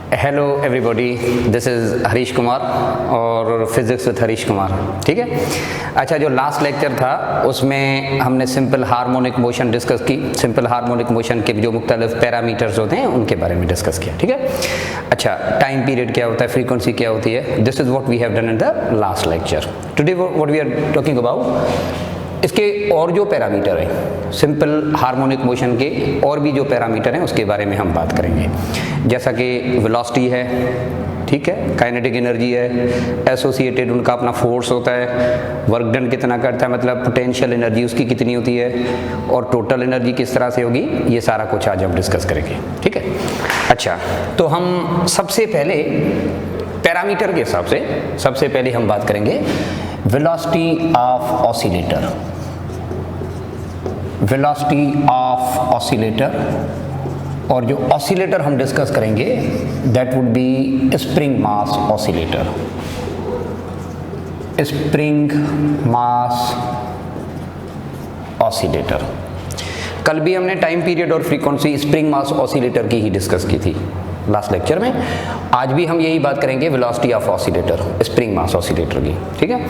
Hello everybody, this is Harish Kumar और physics with Harish Kumar. ठीक है। अच्छा, जो लास्ट लेक्चर था उसमें हमने सिंपल हार्मोनिक मोशन डिस्कस की। सिंपल हार्मोनिक मोशन के जो मुख्तलिफ पैरामीटर्स होते हैं उनके बारे में डिस्कस किया। ठीक है। अच्छा, टाइम पीरियड क्या होता है, फ्रीक्वेंसी क्या होती है, this is what we have done in the last lecture. Today what we are talking about, इसके और जो पैरामीटर हैं सिंपल हार्मोनिक मोशन के, और भी जो पैरामीटर हैं उसके बारे में हम बात करेंगे। जैसा कि वेलोसिटी है, ठीक है, काइनेटिक एनर्जी है, एसोसिएटेड उनका अपना फोर्स होता है, वर्क डन कितना करता है, मतलब पोटेंशियल एनर्जी उसकी कितनी होती है, और टोटल एनर्जी किस तरह से होगी, ये सारा कुछ आज हम डिस्कस करेंगे। ठीक है। अच्छा, तो हम सबसे पहले पैरामीटर के हिसाब से सबसे पहले हम बात करेंगे velocity of oscillator. Velocity of oscillator, और जो ऑसिलेटर हम डिस्कस करेंगे that would B spring mass oscillator. Spring mass oscillator. कल भी हमने टाइम पीरियड और फ्रीक्वेंसी स्प्रिंग मास ऑसिलेटर की ही डिस्कस की थी लास्ट लेक्चर में। आज भी हम यही बात करेंगे velocity of oscillator, spring mass oscillator की। ठीक है।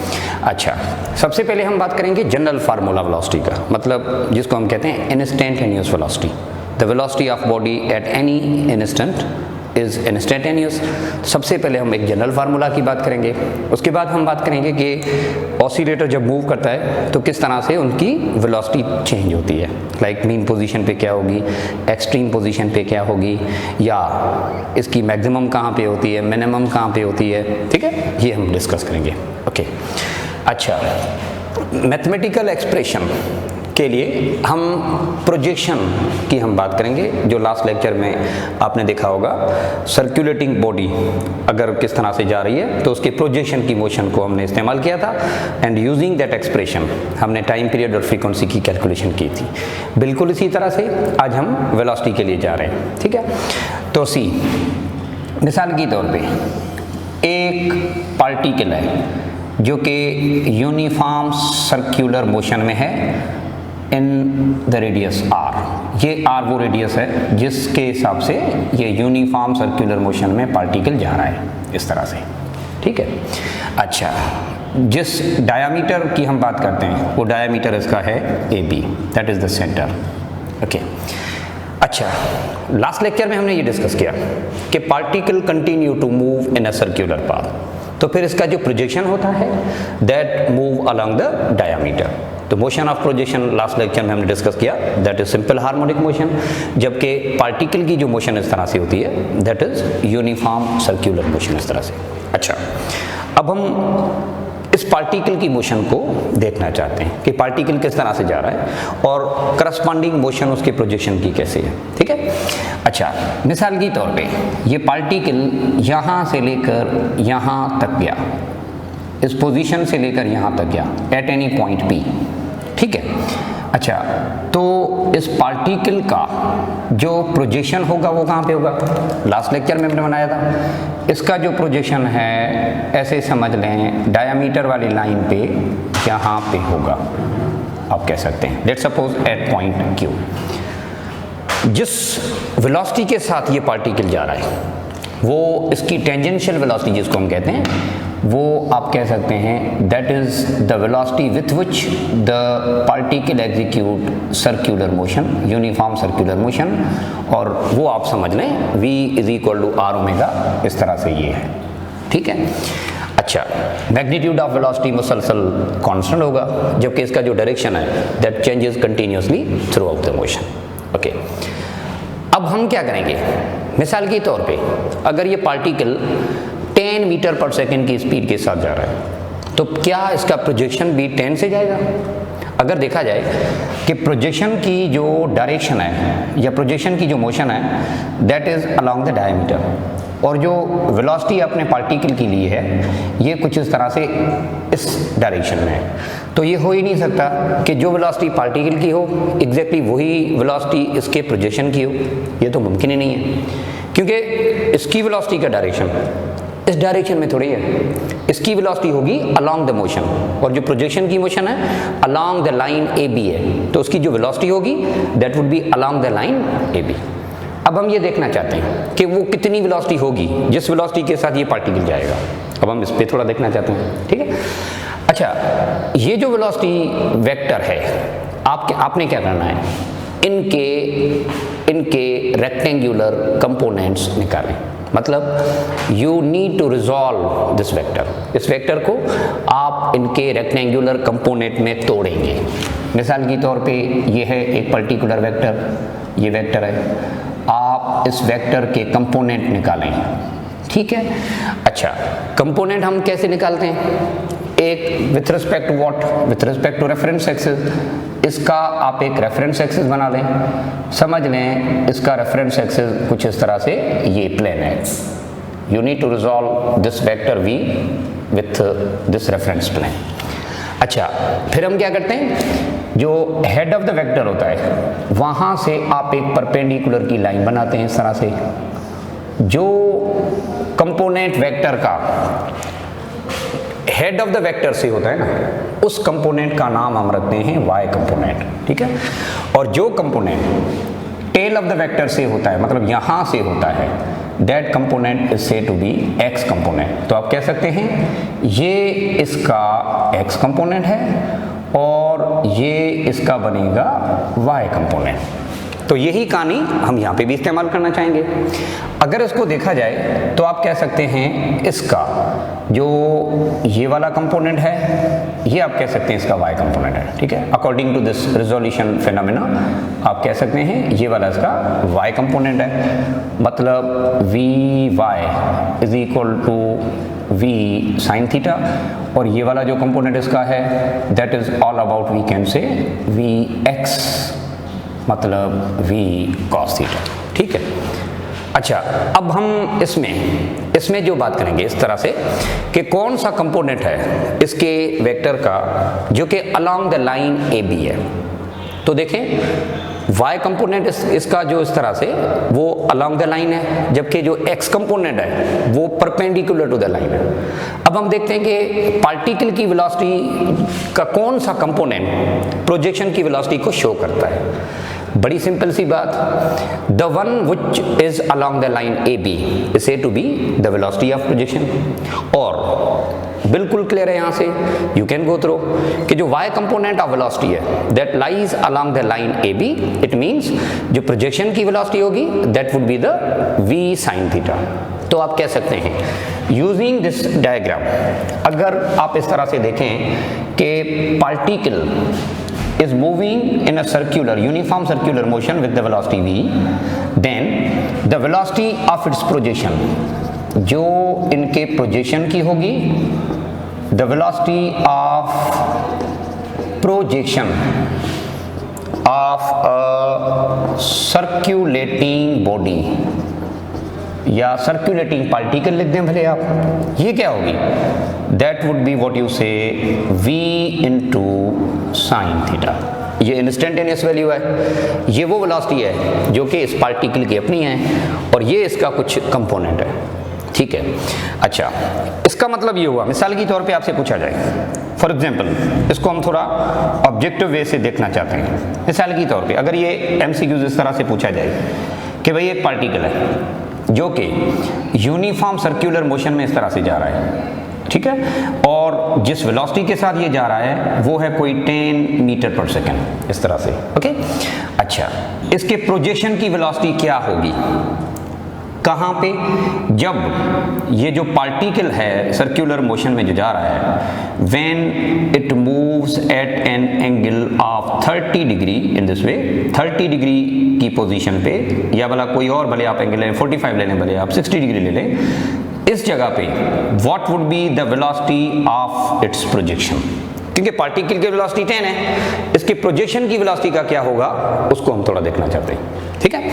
अच्छा, सबसे पहले हम बात करेंगे जनरल फार्मूला वेलोसिटी का, मतलब जिसको हम कहते हैं instantaneous velocity. The velocity of body at any instant is instantaneous. सबसे पहले हम एक जनरल फार्मूला की बात करेंगे, उसके बाद हम बात करेंगे कि ऑसिलेटर जब मूव करता है तो किस तरह से उनकी वेलोसिटी चेंज होती है, लाइक मीन पोजीशन पे क्या होगी, एक्सट्रीम पोजीशन पे क्या होगी, या इसकी मैक्सिमम कहाँ पे होती है, मिनिमम कहाँ पे होती है। ठीक है, ये हम डिस्कस करेंगे। ओके। अच्छा, मैथमेटिकल एक्सप्रेशन के लिए हम प्रोजेक्शन की हम बात करेंगे। जो लास्ट लेक्चर में आपने देखा होगा, सर्कुलेटिंग बॉडी अगर किस तरह से जा रही है तो उसके प्रोजेक्शन की मोशन को हमने इस्तेमाल किया था, एंड यूजिंग दैट एक्सप्रेशन हमने टाइम पीरियड और फ्रीक्वेंसी की कैलकुलेशन की थी। बिल्कुल इसी तरह से आज हम वेलोसिटी के लिए जा रहे हैं। ठीक है। तो सी, मिसाल के तौर पे एक पार्टिकल है जो कि यूनिफॉर्म सर्कुलर मोशन में है इन द रेडियस आर। ये आर वो रेडियस है जिसके हिसाब से ये यूनिफॉर्म सर्कुलर मोशन में पार्टिकल जा रहा है, इस तरह से। ठीक है। अच्छा, जिस डायामीटर की हम बात करते हैं वो डायामीटर इसका है A B, that is the centre. Okay. अच्छा, लास्ट लेक्चर में हमने ये डिस्कस किया कि particle continue to move in a circular path, तो फिर इसका जो प्रोजेक्शन होता है that move along the diameter. तो motion of projection last lecture में हमने डिस्कस किया, that is simple harmonic motion, जबकि पार्टिकल की जो मोशन इस तरह से होती है that is uniform circular motion, इस तरह से। अच्छा, अब हम इस पार्टिकल की मोशन को देखना चाहते हैं कि पार्टिकल किस तरह से जा रहा है और करस्पॉन्डिंग मोशन उसके प्रोजेक्शन की कैसे है। ठीक है। अच्छा, मिसाल के तौर पे ये पार्टिकल यहाँ से लेकर यहाँ तक गया, इस पोजीशन से लेकर यहाँ तक गया एट एनी पॉइंट पी। ठीक है। अच्छा, तो इस पार्टिकल का जो प्रोजेक्शन होगा वो कहाँ पे होगा, लास्ट लेक्चर में हमने बनाया था। इसका जो प्रोजेक्शन है ऐसे समझ लें डायामीटर वाली लाइन पे यहाँ पे होगा, आप कह सकते हैं। Let's suppose at point Q. जिस वेलोसिटी के साथ ये पार्टिकल जा रहा है वो इसकी टेंजेंशियल वेलोसिटी जिसको हम कहते हैं वो आप कह सकते हैं that is the velocity with which the particle execute circular motion, uniform circular motion, और वो आप समझ लें v is equal to r omega, इस तरह से ये है। ठीक है। अच्छा, मैग्नीट्यूड ऑफ वेलोसिटी मुसलसल कांस्टेंट होगा, जबकि इसका जो डायरेक्शन है that changes continuously throughout the motion. Okay. अब हम क्या करेंगे, मिसाल के तौर पे अगर ये पार्टिकल 10 मीटर पर सेकेंड की स्पीड के साथ जा रहा है तो क्या इसका प्रोजेक्शन भी 10 से जाएगा। अगर देखा जाए कि प्रोजेक्शन की जो डायरेक्शन है या प्रोजेक्शन की जो मोशन है that is along the diameter, और जो वेलोसिटी अपने पार्टिकल की लिए है ये कुछ इस तरह से इस डायरेक्शन में है, तो ये हो ही नहीं सकता कि जो वेलोसिटी पार्टिकल की हो एग्जैक्टली वही वेलोसिटी इसके प्रोजेक्शन की हो, ये तो मुमकिन ही नहीं है, क्योंकि इसकी वेलोसिटी का डायरेक्शन इस डायरेक्शन में थोड़ी है, इसकी वेलोसिटी होगी अलोंग द मोशन, और जो प्रोजेक्शन की मोशन है along the line A B है, तो उसकी जो वेलोसिटी होगी that would be along the line A B. अब हम ये देखना चाहते हैं कि वो कितनी वेलोसिटी होगी जिस वेलोसिटी के साथ ये पार्टिकल जाएगा। अब हम इस पे थोड़ा देखना चाहते हैं, ठीक है। अच्छा, ये जो वेलोसिटी वेक्टर है, आपने क्या करना है, इनके रेक्टेंगुलर कंपोनेंट्स निकालें। मतलब you need to resolve this vector, इस वेक्टर को आप इनके रेक्टेंगुलर कंपोनेंट में तोड़ेंगे। मिसाल के तौर पे ये है एक पर्टिकुलर वेक्टर, ये वेक्टर है, आप इस वेक्टर के कंपोनेंट निकालें, ठीक है। अच्छा, कंपोनेंट हम कैसे निकालते हैं, एक with respect to what, with respect to reference axis. इसका आप एक रेफरेंस एक्सिस बना लें, समझ लें इसका रेफरेंस एक्सिस कुछ इस तरह से ये प्लेन है। You need to resolve this vector v with this reference plane. अच्छा, फिर हम क्या करते हैं, जो हेड ऑफ द वेक्टर होता है वहां से आप एक परपेंडिकुलर की लाइन बनाते हैं इस तरह से। जो कंपोनेंट वेक्टर का हेड ऑफ द वेक्टर से होता है ना, उस कंपोनेंट का नाम हम रखते हैं y कंपोनेंट, ठीक है। और जो component tail of the vector से होता है, मतलब यहां से होता है, that component is said to be x component. तो आप कह सकते हैं ये इसका x कंपोनेंट है और ये इसका बनेगा y कंपोनेंट। तो यही कहानी हम यहाँ पे भी इस्तेमाल करना चाहेंगे। अगर इसको देखा जाए तो आप कह सकते हैं इसका जो ये वाला कंपोनेंट है, ये आप कह सकते हैं इसका y कंपोनेंट है, ठीक है। According to this resolution phenomena आप कह सकते हैं ये वाला इसका y कंपोनेंट है। मतलब vy is equal to v sin theta, और ये वाला जो कंपोनेंट इसका है that is all about we can say vx, मतलब v cos थीटा, ठीक है। अच्छा, अब हम इसमें जो बात करेंगे इस तरह से कि कौन सा कंपोनेंट है इसके वेक्टर का जो कि अलोंग द लाइन AB है। तो देखें y कंपोनेंट इसका जो इस तरह से वो अलोंग द लाइन है, जबकि जो x कंपोनेंट है वो परपेंडिकुलर टू द लाइन है। अब हम देखते हैं कि पार्टिकल की वेलोसिटी का कौन सा कंपोनेंट प्रोजेक्शन की वेलोसिटी को शो करता है। बड़ी सिंपल सी बात, the one which is along the line AB is said to be the velocity of projection. और बिल्कुल क्लियर है यहाँ से, यू कैन गो थ्रू कि जो y कंपोनेंट ऑफ वेलोसिटी है that lies along the line AB, it means जो projection की वेलोसिटी होगी that would be the v sin theta. तो आप कह सकते हैं यूजिंग दिस डायग्राम, अगर आप इस तरह से देखें कि particle is moving in a uniform circular motion with the velocity v, then the velocity of its projection, जो इनके प्रोजेक्शन की होगी, the velocity of projection of a circulating body या सर्कुलेटिंग पार्टिकल लिख दें भले आप, ये क्या होगी, that would be what you से v इंटू साइन थीटा। ये इंस्टेंटेनियस वैल्यू है, ये वो वेलोसिटी है जो कि इस पार्टिकल की अपनी है और ये इसका कुछ कंपोनेंट है, ठीक है। अच्छा, इसका मतलब ये हुआ, मिसाल के तौर पे आपसे पूछा जाए, फॉर एग्जांपल इसको हम थोड़ा ऑब्जेक्टिव वे से देखना चाहते हैं। मिसाल के तौर पे अगर ये MCQs इस तरह से पूछा जाए कि भाई एक पार्टिकल है जो कि यूनिफॉर्म सर्कुलर मोशन में इस तरह से जा रहा है, ठीक है, और जिस वेलोसिटी के साथ ये जा रहा है वो है कोई 10 मीटर पर सेकेंड इस तरह से, ओके। अच्छा, इसके प्रोजेक्शन की वेलोसिटी क्या होगी, कहाँ पे, जब ये जो पार्टिकल है सर्कुलर मोशन में जो जा रहा है, when it moves eight an angle of 30 degree in this way, 30 degree की पोजीशन पे, या भला कोई और भले आप एंगल लें 45 ले लें, भले आप 60 डिग्री ले लें, इस जगह पे what would be the velocity of its projection. क्योंकि पार्टिकल की वेलोसिटी 10 है, इसके प्रोजेक्शन की वेलोसिटी का क्या होगा उसको हम थोड़ा देखना चाहते हैं, ठीक है।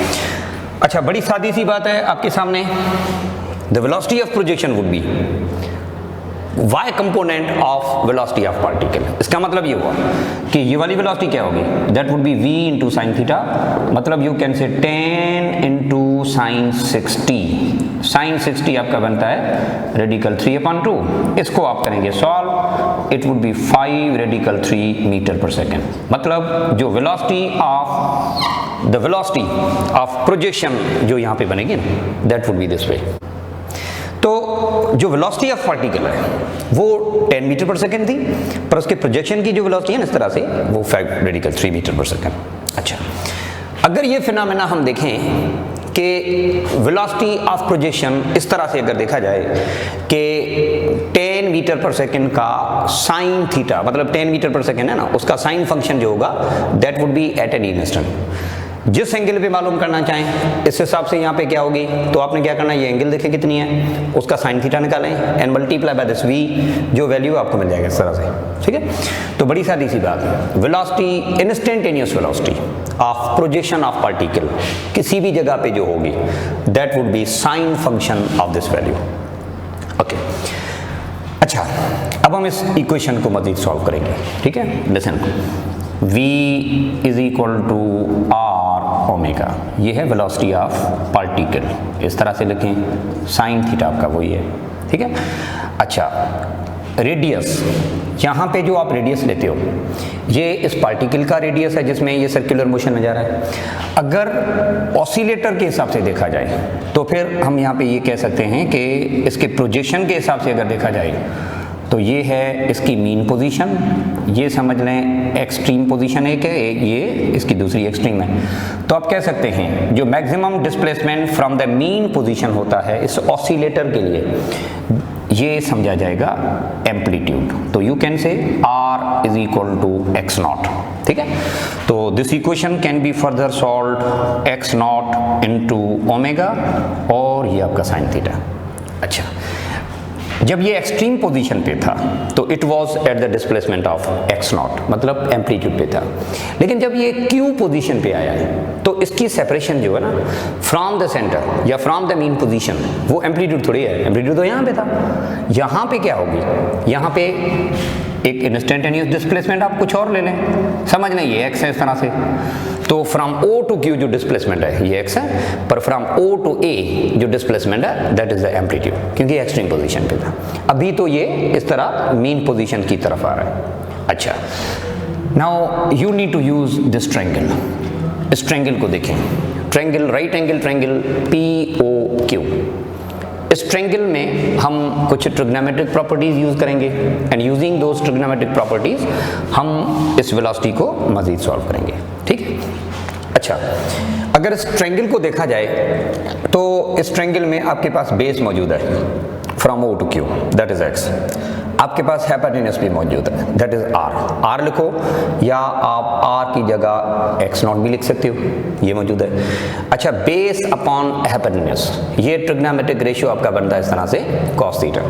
अच्छा, बड़ी सादी सी बात है आपके सामने, the velocity of projection would be y component of velocity of particle. इसका मतलब ये हुआ कि ये वाली वेलोसिटी क्या होगी, that would B v into sine theta, मतलब यू कैन से 10 इंटू साइन 60, साइन 60 आपका बनता है रेडिकल 3/2, इसको आप करेंगे solve, it would be 5 radical 3 metre पर सेकेंड। मतलब जो velocity of the velocity of projection जो यहाँ पे बनेगी ना, that would be this way. तो जो वेलोसिटी ऑफ पार्टिकल है वो 10 मीटर पर सेकेंड थी, पर उसके प्रोजेक्शन की जो वेलोसिटी है ना इस तरह से, वो 5 मीटर पर सेकेंड। अच्छा, अगर ये फिनोमेना हम देखें कि वेलोसिटी ऑफ प्रोजेक्शन इस तरह से अगर देखा जाए कि 10 मीटर पर सेकेंड का साइन थीटा, मतलब 10 मीटर पर सेकेंड है ना, उसका साइन फंक्शन जो होगा that would be at an instant. जिस एंगल पे मालूम करना चाहें इस हिसाब से यहाँ पे क्या होगी, तो आपने क्या करना है, ये एंगल देखें कितनी है, उसका साइन थीटा निकालें and multiply by this v, जो वैल्यू आपको मिल जाएगा इस तरह से। ठीक है, तो बड़ी सादी सी बात है, velocity, instantaneous velocity of projection of particle किसी भी जगह पे जो होगी that would B sine function of this value. Okay, अच्छा, अब हम इस इक्वेशन को मजीद सॉल्व करेंगे। ठीक है, listen, v is equal to r omega, ये है वेलोसिटी ऑफ पार्टिकल, इस तरह से लिखें, साइन थीटा आपका वही है। ठीक है, अच्छा, रेडियस, यहाँ पे जो आप रेडियस लेते हो ये इस पार्टिकल का रेडियस है जिसमें ये सर्कुलर मोशन में जा रहा है। अगर ऑसिलेटर के हिसाब से देखा जाए तो फिर हम यहाँ पे ये कह सकते हैं कि इसके प्रोजेक्शन के हिसाब से अगर देखा जाए तो ये है इसकी मीन पोजीशन, ये समझ लें एक्सट्रीम पोजीशन एक है, ये इसकी दूसरी एक्सट्रीम है। तो आप कह सकते हैं जो maximum displacement from the mean position होता है इस ऑसिलेटर के लिए, ये समझा जाएगा एम्पलीट्यूड। तो you can say r is equal to x naught. ठीक है, तो this equation can be further solved x not into omega और ये आपका साइन थीटा। अच्छा, जब ये एक्सट्रीम पोजीशन पे था तो it was at the displacement of x not, मतलब एम्पलीट्यूड पे था। लेकिन जब ये क्यू पोजीशन पे आया है तो इसकी सेपरेशन जो है ना फ्रॉम द सेंटर या फ्रॉम द मीन पोजीशन, वो एम्पलीट्यूड थोड़ी है, एम्पलीट्यूड तो यहाँ पे था। यहाँ पे क्या होगी, यहाँ पे एक इंस्टेंटेनियस डिस्प्लेसमेंट आप कुछ और ले लें, समझ लें ये एक्स है इस तरह से, तो फ्रॉम ओ टू क्यू जो डिस्प्लेसमेंट है ये एक्स है, पर फ्रॉम ओ टू ए जो डिस्प्लेसमेंट है दैट इज द एम्पलीट्यूड, क्योंकि एक्सट्रीम पोजीशन पे था। अभी तो ये इस तरह मीन पोजीशन की तरफ आ रहा है। अच्छा, now you need to use this triangle. इस ट्रायंगल को देखें, triangle, right angle triangle POQ। इस ट्रायंगल में हम कुछ ट्रिग्नोमेट्रिक प्रॉपर्टीज यूज करेंगे and using those trigonometric properties हम इस वेलोसिटी को मजीद सॉल्व करेंगे। ठीक है, अच्छा, अगर इस ट्रायंगल को देखा जाए तो इस ट्रायंगल में आपके पास बेस मौजूद है from O to Q, that is x। आपके पास हाइपोटेन्यूज भी मौजूद है, दैट इज r लिखो, या आप r की जगह x नॉट भी लिख सकते हो, ये मौजूद है। अच्छा, बेस अपॉन हाइपोटेन्यूज, ये ट्रिग्नोमेट्रिक रेशियो आपका बनता है इस तरह से cos थीटा।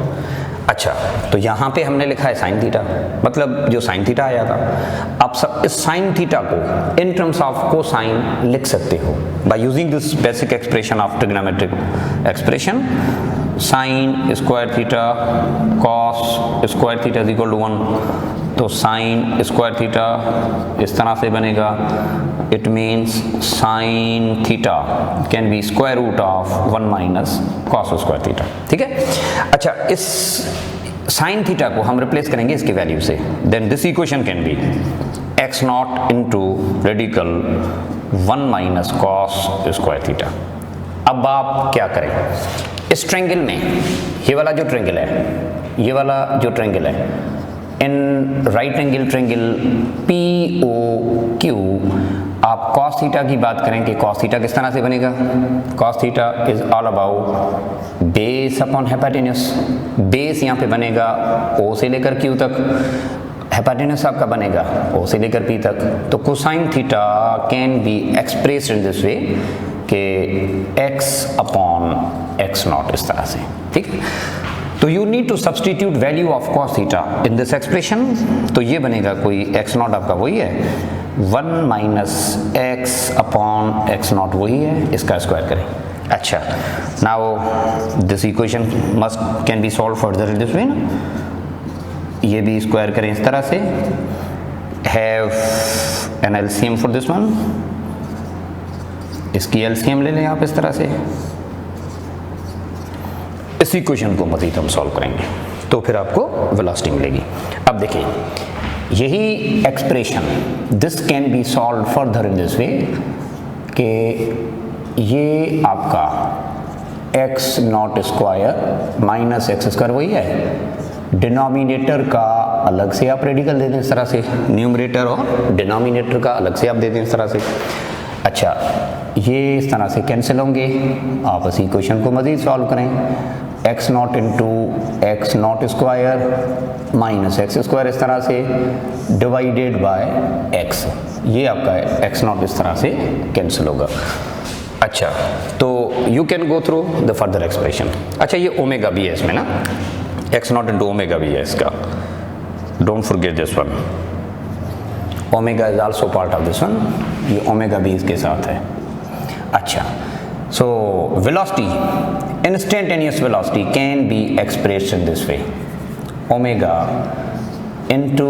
अच्छा, तो यहाँ पे हमने लिखा है साइन थीटा, मतलब जो साइन थीटा आया था, आप सब इस साइन थीटा को इन टर्म्स ऑफ कोसाइन लिख सकते हो by using this basic expression of trigonometric expression, sine square theta cos square theta is equal to 1। तो साइन स्क्वायर थीटा इस तरह से बनेगा, it means sine theta can be square root of 1 minus cos square theta. ठीक है, अच्छा, इस sine theta को हम रिप्लेस करेंगे इसकी वैल्यू से, then this equation can be x not into radical 1 minus cos square theta. अब आप क्या करें, इस ट्रायंगल में ये वाला जो ट्रायंगल है, ये वाला जो ट्रायंगल है, in right angle triangle POQ, आप cos थीटा की बात करें कि cos थीटा किस तरह से बनेगा, cos theta is all about base upon hypotenuse. Base यहाँ पे बनेगा O से लेकर Q तक, हाइपोटेन्यूज आपका बनेगा O से लेकर P तक। तो cosine theta can be expressed in this way कि x अपॉन x नॉट, इस तरह से। ठीक है, तो you need to substitute value of cos theta in this expression, तो ये बनेगा कोई x नॉट आपका वही है 1 minus x upon x not वही है, इसका स्क्वायर करें। अच्छा, now this equation must can be solve further in this वे, ये भी स्क्वायर करें इस तरह से, have an LCM for this one, इसकी एलसीएम ले लें आप इस तरह से। इस इक्वेशन को मज़ीद हम सॉल्व करेंगे तो फिर आपको वेलोसिटी मिलेगी। अब देखिए, यही expression this can be solve further in this way कि ये आपका x not square minus x square वही है, डिनोमिनेटर का अलग से आप रेडिकल दे दें इस तरह से, न्यूमरेटर और डिनोमिनेटर का अलग से आप दे दें इस तरह से। अच्छा, ये इस तरह से कैंसिल होंगे, आप इस इक्वेशन को मज़ीद सॉल्व करें, x not into x not square minus x square इस तरह से डिवाइडेड बाय एक्स, ये आपका एक्स नॉट इस तरह से कैंसिल होगा। अच्छा, तो you can go through the further expression. अच्छा, ये ओमेगा भी है इसमें ना, एक्स नॉट इंटू ओमेगा भी है इसका, don't forget this one, omega is also part of this one, ये ओमेगा भी इसके साथ है। अच्छा, so velocity, instantaneous velocity can be expressed in this way, omega into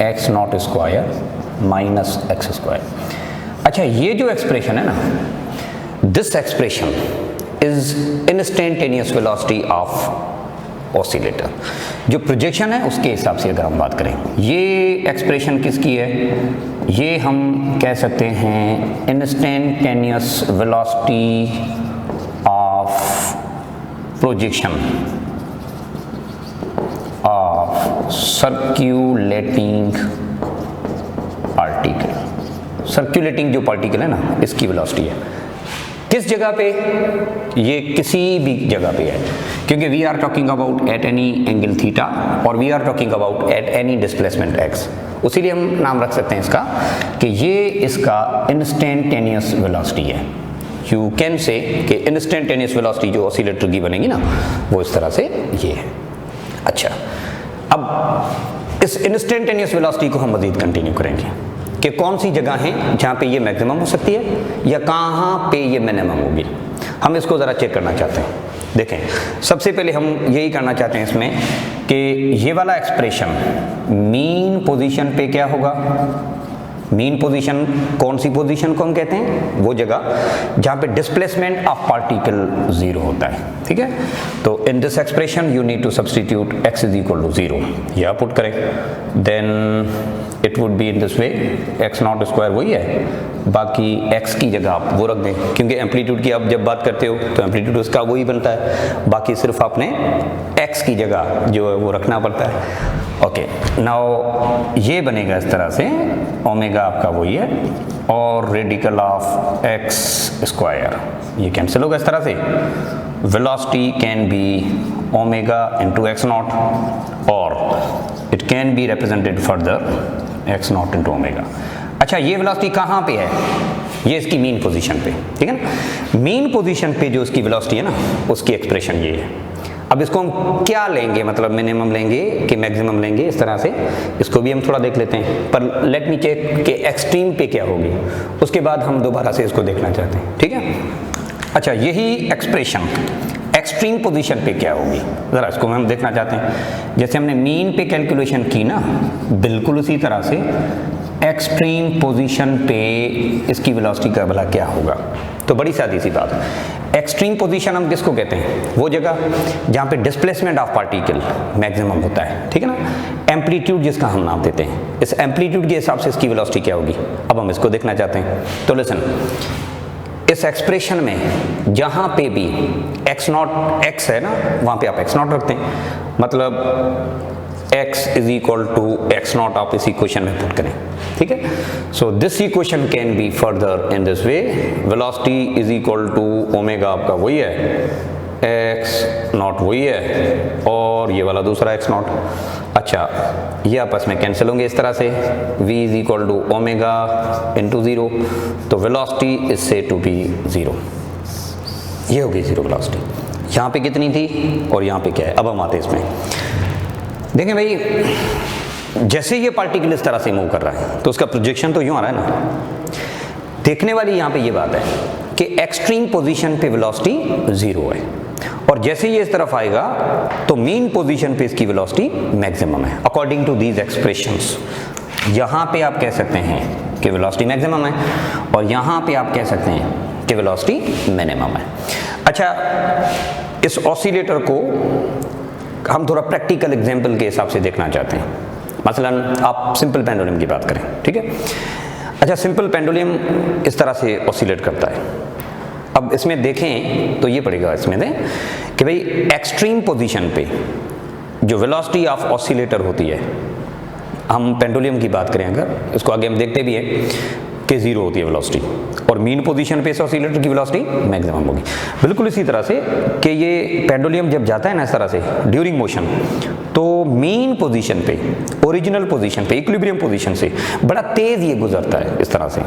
x naught square minus x square। अच्छा, ये जो एक्सप्रेशन है ना, this expression is instantaneous velocity of oscillator. जो प्रोजेक्शन है उसके हिसाब से अगर हम बात करें, ये एक्सप्रेशन किसकी है, ये हम कह सकते हैं instantaneous velocity of projection of circulating particle. Circulating जो पार्टिकल है ना, इसकी वेलोसिटी है। किस जगह पे, ये किसी भी जगह पे है, क्योंकि we are talking about at any angle theta और we are talking about at any displacement x, उसीलिए हम नाम रख सकते हैं इसका कि ये इसका इंस्टेंटेनियस वेलोसिटी है। यू कैन से कि इंस्टेंटेनियस वेलोसिटी जो ऑसिलेटर की बनेगी ना, वो इस तरह से ये है। अच्छा, अब इस इंस्टेंटेनियस वेलोसिटी को हम मजीद कंटिन्यू करेंगे कि कौन सी जगह है जहाँ पे ये मैक्सिमम हो सकती है या कहाँ पे ये मिनिमम होगी। हम इसको ज़रा चेक करना चाहते हैं। देखें, सबसे पहले हम यही करना चाहते हैं इसमें कि ये वाला एक्सप्रेशन मीन पोजीशन पे क्या होगा। मीन पोजीशन कौन सी पोजीशन को हम कहते हैं, वो जगह जहाँ पे डिस्प्लेसमेंट ऑफ पार्टिकल जीरो होता है। ठीक है, तो in this expression you need to substitute x is equal to 0, यह पुट करें, then it would be in this way, x not square वही है, बाकी x की जगह आप वो रख दें, क्योंकि एम्पलीट्यूड की आप जब बात करते हो तो एम्पलीट्यूड उसका वही बनता है, बाकी सिर्फ आपने x की जगह जो है वो रखना पड़ता है। ओके, नाउ ये बनेगा इस तरह से, ओमेगा आपका वही है और रेडिकल ऑफ x स्क्वायर ये कैंसिल होगा इस तरह से। Velocity can be omega into x not और it can be represented further x not into omega. अच्छा, ये वेलोसिटी कहाँ पे है, ये इसकी मीन पोजीशन पे, ठीक है ना। मीन पोजीशन पे जो इसकी वेलोसिटी है ना, उसकी एक्सप्रेशन ये है। अब इसको हम क्या लेंगे, मतलब मिनिमम लेंगे कि मैक्सिमम लेंगे, इस तरह से इसको भी हम थोड़ा देख लेते हैं, पर लेट मी चेक कि एक्सट्रीम पे क्या होगी, उसके बाद हम दोबारा से इसको देखना चाहते हैं। ठीक है, अच्छा, यही एक्सप्रेशन एक्सट्रीम पोजीशन पे क्या होगी, ज़रा इसको हम देखना चाहते हैं। जैसे हमने मीन पे कैलकुलेशन की ना, बिल्कुल उसी तरह से एक्सट्रीम पोजीशन पे इसकी वेलोसिटी का भला क्या होगा। तो बड़ी सादी सी बात, एक्सट्रीम पोजीशन हम किसको कहते हैं, वो जगह जहाँ पे डिस्प्लेसमेंट ऑफ पार्टिकल मैक्सिमम होता है। ठीक है ना, एम्पलीट्यूड जिसका हम नाम देते हैं, इस एम्पलीट्यूड के हिसाब से इसकी वेलोसिटी क्या होगी, अब हम इसको देखना चाहते हैं। तो लिसन, इस एक्सप्रेशन में जहाँ पे भी x नॉट x है ना, वहाँ पे आप x नॉट रखते हैं, मतलब x is equal to x naught आप इस इक्वेशन में पुट करें। ठीक है, so this equation can be further in this way, velocity is equal to omega आपका वही है, x नॉट वही है और ये वाला दूसरा x नॉट। अच्छा, ये आपस में कैंसिल होंगे इस तरह से, v is equal to omega into 0, तो velocity is said to be 0, ये होगी 0 वेलोसिटी। यहाँ पे कितनी थी और यहाँ पे क्या है, अब हम आते हैं इसमें। देखें भाई, जैसे ये पार्टिकल इस तरह से मूव कर रहा है तो उसका प्रोजेक्शन तो यूँ आ रहा है ना। देखने वाली यहाँ पे ये बात है कि एक्सट्रीम पोजीशन पे वेलोसिटी 0 है और जैसे ये इस तरफ आएगा तो मीन पोजीशन पे इसकी वेलोसिटी मैक्सिमम है अकॉर्डिंग टू दीज एक्सप्रेशंस। यहाँ पे आप कह सकते हैं कि वेलोसिटी मैक्सिमम है और यहाँ पे आप कह सकते हैं कि वेलोसिटी मिनिमम है। अच्छा, इस ऑसिलेटर को हम थोड़ा प्रैक्टिकल एग्जाम्पल के हिसाब से देखना चाहते हैं। मसलन आप सिंपल पेंडुलम की बात करें, ठीक है। अच्छा, सिंपल पेंडुलम इस तरह से ऑसिलेट करता है। अब इसमें देखें तो ये पड़ेगा इसमें दें कि भाई एक्सट्रीम पोजीशन पे जो वेलोसिटी ऑफ ऑसिलेटर होती है, हम पेंडुलम की बात करें अगर, इसको आगे हम देखते भी हैं कि 0 होती है वेलोसिटी, और मीन पोजीशन पे इस ऑसिलेटर की वेलोसिटी मैक्सिमम होगी। बिल्कुल इसी तरह से कि ये पेंडुलम जब जाता है ना इस तरह से ड्यूरिंग मोशन, तो मीन पोजीशन पे, ओरिजिनल पोजीशन पे, इक्विलिब्रियम पोजीशन से बड़ा तेज ये गुजरता है इस तरह से।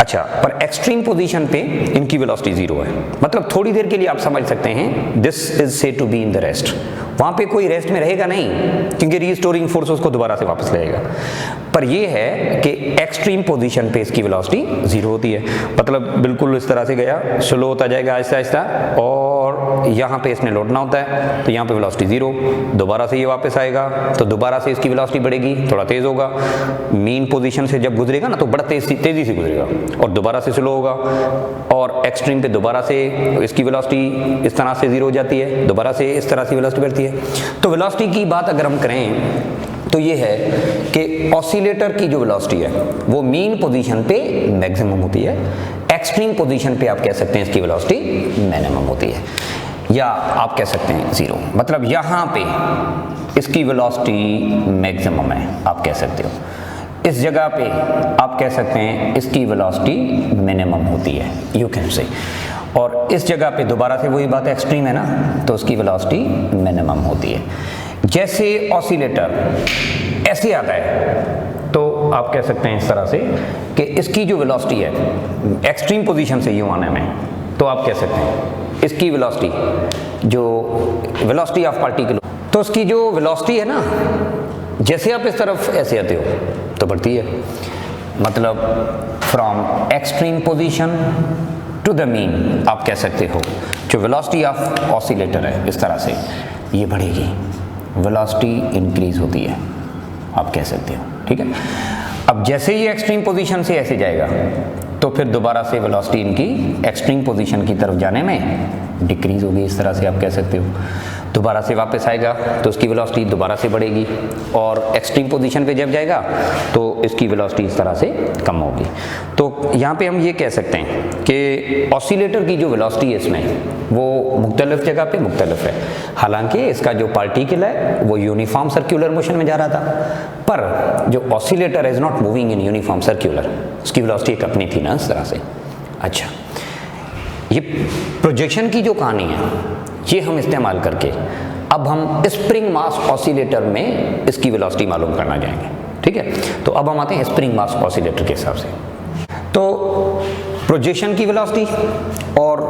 अच्छा, पर एक्सट्रीम पोजीशन पे इनकी वेलोसिटी 0 है, मतलब थोड़ी देर के लिए आप समझ सकते हैं this is said to be in the rest, वहां पे कोई रेस्ट में रहेगा नहीं क्योंकि रीस्टोरिंग फोर्स उसको दोबारा से वापस लाएगा। पर ये है कि एक्सट्रीम पोजीशन पे इसकी वेलोसिटी 0 होती है, मतलब बिल्कुल इस तरह से गया, स्लो होता जाएगा आहिस्ता आहिस्ता, और यहाँ पे इसने लौटना होता है तो यहाँ पे वेलोसिटी 0, दोबारा से ये वापस आएगा तो दोबारा से इसकी वेलोसिटी बढ़ेगी, थोड़ा तेज होगा, मीन पोजीशन से जब गुजरेगा ना तो बड़ा तेजी से गुजरेगा और दोबारा से स्लो होगा, और एक्सट्रीम पे दोबारा से इसकी वेलोसिटी इस तरह से 0 हो जाती है, दोबारा से इस तरह से वेलोसिटी बढ़ती है। तो वेलोसिटी की बात अगर हम करें तो ये है कि ऑसिलेटर की जो वेलोसिटी है वो मीन पोजीशन पे मैक्सिमम होती है, एक्सट्रीम पोजीशन पे आप कह सकते हैं इसकी वेलोसिटी मिनिमम होती है, या आप कह सकते हैं 0, मतलब यहाँ पे इसकी वेलोसिटी मैक्सिमम है आप कह सकते हो, इस जगह पे आप कह सकते हैं इसकी वेलोसिटी मिनिमम होती है, यू कैन से, और इस जगह पे दोबारा से वही बात एक्सट्रीम है ना तो उसकी वेलोसिटी मिनिमम होती है। जैसे ऑसिलेटर ऐसे आता है तो आप कह सकते हैं इस तरह से कि इसकी जो वेलोसिटी है एक्सट्रीम पोजीशन से यूं आने में, तो आप कह सकते हैं इसकी वेलोसिटी जो वेलोसिटी ऑफ पार्टिकल, तो उसकी जो वेलोसिटी है ना जैसे आप इस तरफ ऐसे आते हो तो बढ़ती है, मतलब from extreme position to the mean आप कह सकते हो जो वेलोसिटी ऑफ ऑसिलेटर है इस तरह से ये बढ़ेगी, वेलोसिटी इंक्रीज होती है आप कह सकते हो, ठीक है। अब जैसे ये एक्सट्रीम पोजीशन से ऐसे जाएगा तो फिर दोबारा से वेलोसिटी इनकी एक्सट्रीम पोजीशन की तरफ जाने में डिक्रीज होगी, इस तरह से आप कह सकते हो, दोबारा से वापस आएगा तो उसकी वेलोसिटी दोबारा से बढ़ेगी, और एक्सट्रीम पोजीशन पे जब जाएगा तो इसकी वेलोसिटी इस तरह से कम होगी। तो यहाँ पे हम ये कह सकते हैं कि ऑसिलेटर की जो वेलोसिटी है इसमें वो मुख्तलिफ जगह पे मुख्तलिफ है, हालांकि इसका जो पार्टिकल है वो यूनिफॉर्म सर्कुलर मोशन में जा रहा था, पर जो oscillator is not moving in uniform circular, उसकी वेलोसिटी एक अपनी थी ना इस तरह से। अच्छा, ये प्रोजेक्शन की जो कहानी है ये हम इस्तेमाल करके अब हम स्प्रिंग मास ऑसिलेटर में इसकी वेलोसिटी मालूम करना जाएंगे, ठीक है। तो अब हम आते हैं स्प्रिंग मास ऑसिलेटर के हिसाब से। तो प्रोजेक्शन की वेलोसिटी और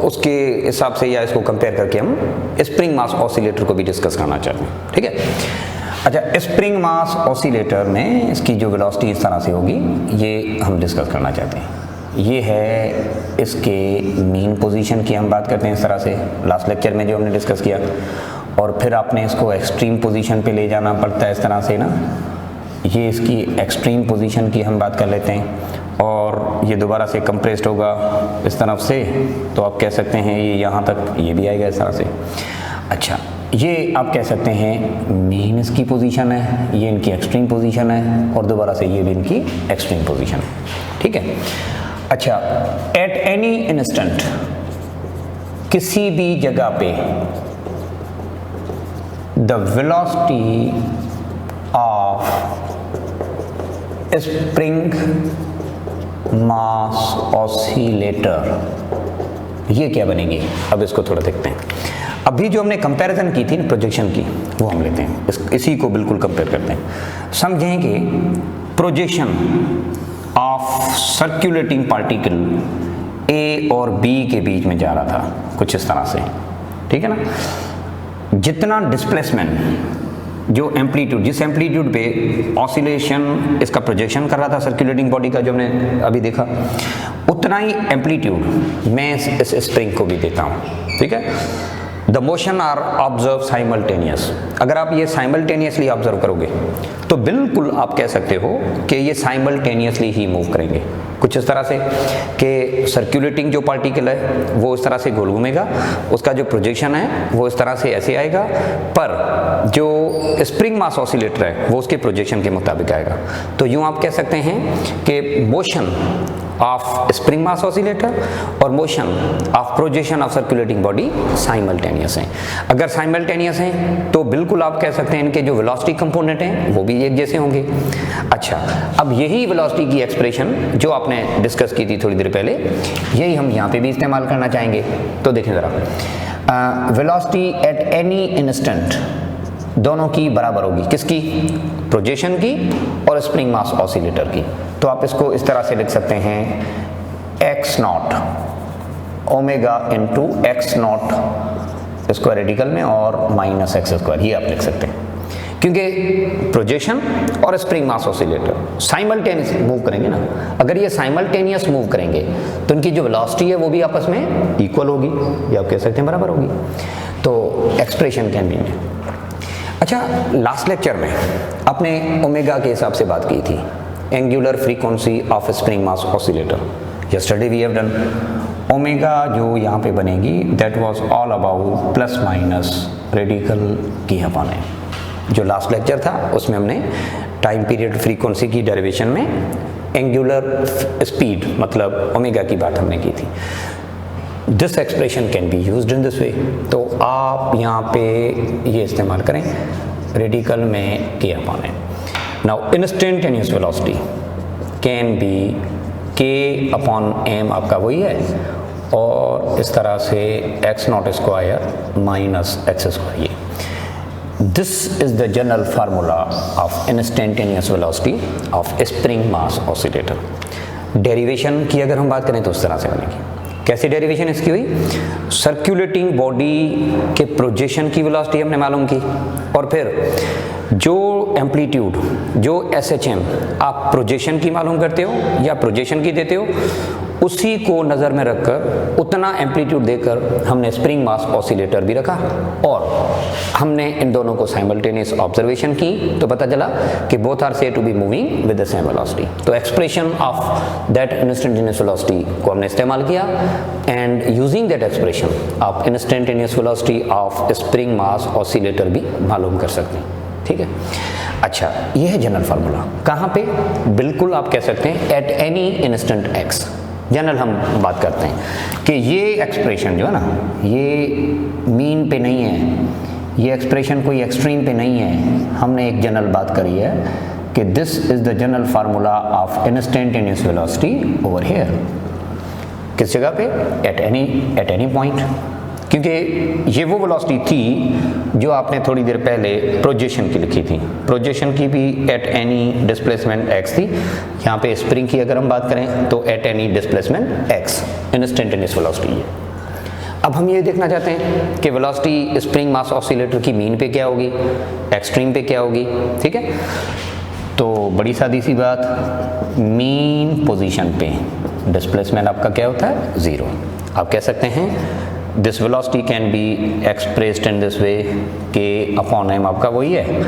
उसके हिसाब से या इसको कंपेयर करके हम स्प्रिंग मास ऑसिलेटर को भी डिस्कस करना चाहते हैं, ठीक है। अच्छा, स्प्रिंग मास ऑसिलेटर में इसकी जो वेलोसिटी इस तरह से होगी ये हम डिस्कस करना चाहते हैं। ये है इसके मीन पोजीशन की हम बात करते हैं इस तरह से, लास्ट लेक्चर में जो हमने डिस्कस किया, और फिर आपने इसको एक्सट्रीम पोजीशन पे ले जाना पड़ता है इस तरह से ना, ये इसकी एक्सट्रीम पोजीशन की हम बात कर लेते हैं, और ये दोबारा से कंप्रेस्ड होगा इस तरफ से, तो आप कह सकते हैं ये यहाँ तक ये भी आएगा इस तरह से। अच्छा, ये आप कह सकते हैं मीन इसकी पोजीशन है, ये इनकी एक्सट्रीम पोजीशन है, और दोबारा से ये भी इनकी एक्सट्रीम पोजीशन है, ठीक है। अच्छा, एट एनी इंस्टेंट किसी भी जगह पे the velocity of spring mass oscillator ये क्या बनेगी, अब इसको थोड़ा देखते हैं। अभी जो हमने कंपैरिजन की थी ना प्रोजेक्शन की, वो हम लेते हैं, इसी को बिल्कुल कंपेयर करते हैं। समझें कि projection of circulating particle A और बी के बीच में जा रहा था कुछ इस तरह से, ठीक है ना। जितना डिस्प्लेसमेंट, जो एम्पलीट्यूड, जिस एम्पलीट्यूड पे ऑसिलेशन इसका प्रोजेक्शन कर रहा था सर्कुलेटिंग बॉडी का जो हमने अभी देखा, उतना ही एम्पलीट्यूड मैं इस स्प्रिंग को भी देता हूँ, ठीक है। The motion are observe simultaneous, अगर आप ये साइमल्टेनियसली ऑब्जर्व करोगे तो बिल्कुल आप कह सकते हो कि ये साइमल्टेनियसली ही मूव करेंगे, कुछ इस तरह से कि सर्कुलेटिंग जो पार्टिकल है वो इस तरह से गोल घूमेगा, उसका जो प्रोजेक्शन है वो इस तरह से ऐसे आएगा, पर जो स्प्रिंग मास ऑसिलेटर है वो उसके प्रोजेक्शन के मुताबिक आएगा। तो यूँ आप कह सकते हैं कि motion of spring mass oscillator और motion of projection of circulating body simultaneous हैं। अगर साइमल्टेनियस हैं तो बिल्कुल आप कह सकते हैं इनके जो वेलोसिटी कंपोनेंट हैं वो भी एक जैसे होंगे। अच्छा, अब यही वेलोसिटी की एक्सप्रेशन जो आपने डिस्कस की थी थोड़ी देर पहले, यही हम यहाँ पे भी इस्तेमाल करना चाहेंगे। तो देखें ज़रा, वेलोसिटी एट एनी इंस्टेंट दोनों की बराबर होगी, किसकी? प्रोजेक्शन की और स्प्रिंग मास ऑसिलेटर की। तो आप इसको इस तरह से लिख सकते हैं x not omega into x not square radical में और माइनस एक्स स्क्वायर, ये आप लिख सकते हैं, क्योंकि प्रोजेक्शन और spring mass oscillator simultaneous move करेंगे ना। अगर ये साइमल्टेनियस मूव करेंगे तो इनकी जो वेलोसिटी है वो भी आपस में इक्वल होगी, या आप कह सकते हैं बराबर होगी। तो एक्सप्रेशन कैन बी में। अच्छा, लास्ट लेक्चर में आपने ओमेगा के हिसाब से बात की थी, angular frequency of spring mass oscillator. Yesterday we have done omega जो यहाँ पे बनेगी that was all about plus minus radical की अपन है। जो लास्ट लेक्चर था उसमें हमने टाइम पीरियड फ्रीक्वेंसी की डेरिवेशन में एंगुलर स्पीड मतलब ओमेगा की बात हमने की थी। This expression can be used in this way. तो आप यहाँ पे ये इस्तेमाल करें, रेडिकल में किया पाने। Now instantaneous velocity can be k upon m, आपका वही है, और इस तरह से x not square minus x square. ये this is the general formula of instantaneous velocity of spring mass oscillator. Derivation की अगर हम बात करें तो उस तरह से बनेगी। कैसी डेरिवेशन इसकी हुई? सर्कुलेटिंग बॉडी के प्रोजेक्शन की वेलोसिटी हमने मालूम की, और फिर जो एम्पलीट्यूड जो SHM आप प्रोजेक्शन की मालूम करते हो या प्रोजेक्शन की देते हो, उसी को नज़र में रखकर उतना एम्पलीट्यूड देकर हमने स्प्रिंग मास ऑसिलेटर भी रखा, और हमने इन दोनों को साइमल्टेनियस ऑब्जर्वेशन की तो पता चला कि both are said to be moving with the same velocity. तो expression of that instantaneous velocity को हमने इस्तेमाल किया, एंड यूजिंग दैट एक्सप्रेशन आप instantaneous velocity of spring mass oscillator भी मालूम कर सकते हैं। ठीक है। अच्छा, ये है जनरल फार्मूला। कहाँ पे? बिल्कुल आप कह सकते हैं eight any instant x. General हम बात करते हैं कि ये एक्सप्रेशन जो है ना, ये मीन पे नहीं है, ये एक्सप्रेशन कोई एक्सट्रीम पे नहीं है। हमने एक जनरल बात करी है कि this is the general formula of instantaneous velocity over here. किस जगह पे? एट एनी पॉइंट, क्योंकि ये वो वेलोसिटी थी जो आपने थोड़ी देर पहले प्रोजेक्शन की लिखी थी। प्रोजेक्शन की भी एट एनी डिस्प्लेसमेंट एक्स थी। यहाँ पे स्प्रिंग की अगर हम बात करें तो eight any displacement x instantaneous velocity है। अब हम ये देखना चाहते हैं कि वेलोसिटी स्प्रिंग मास ऑसिलेटर की मीन पे क्या होगी, एक्सट्रीम पे क्या होगी। ठीक है, तो बड़ी सादी सी बात, मीन पोजीशन पे डिस्प्लेसमेंट आपका क्या होता है? ज़ीरो। आप कह सकते हैं this velocity can be expressed in this way, k upon m आपका वही है,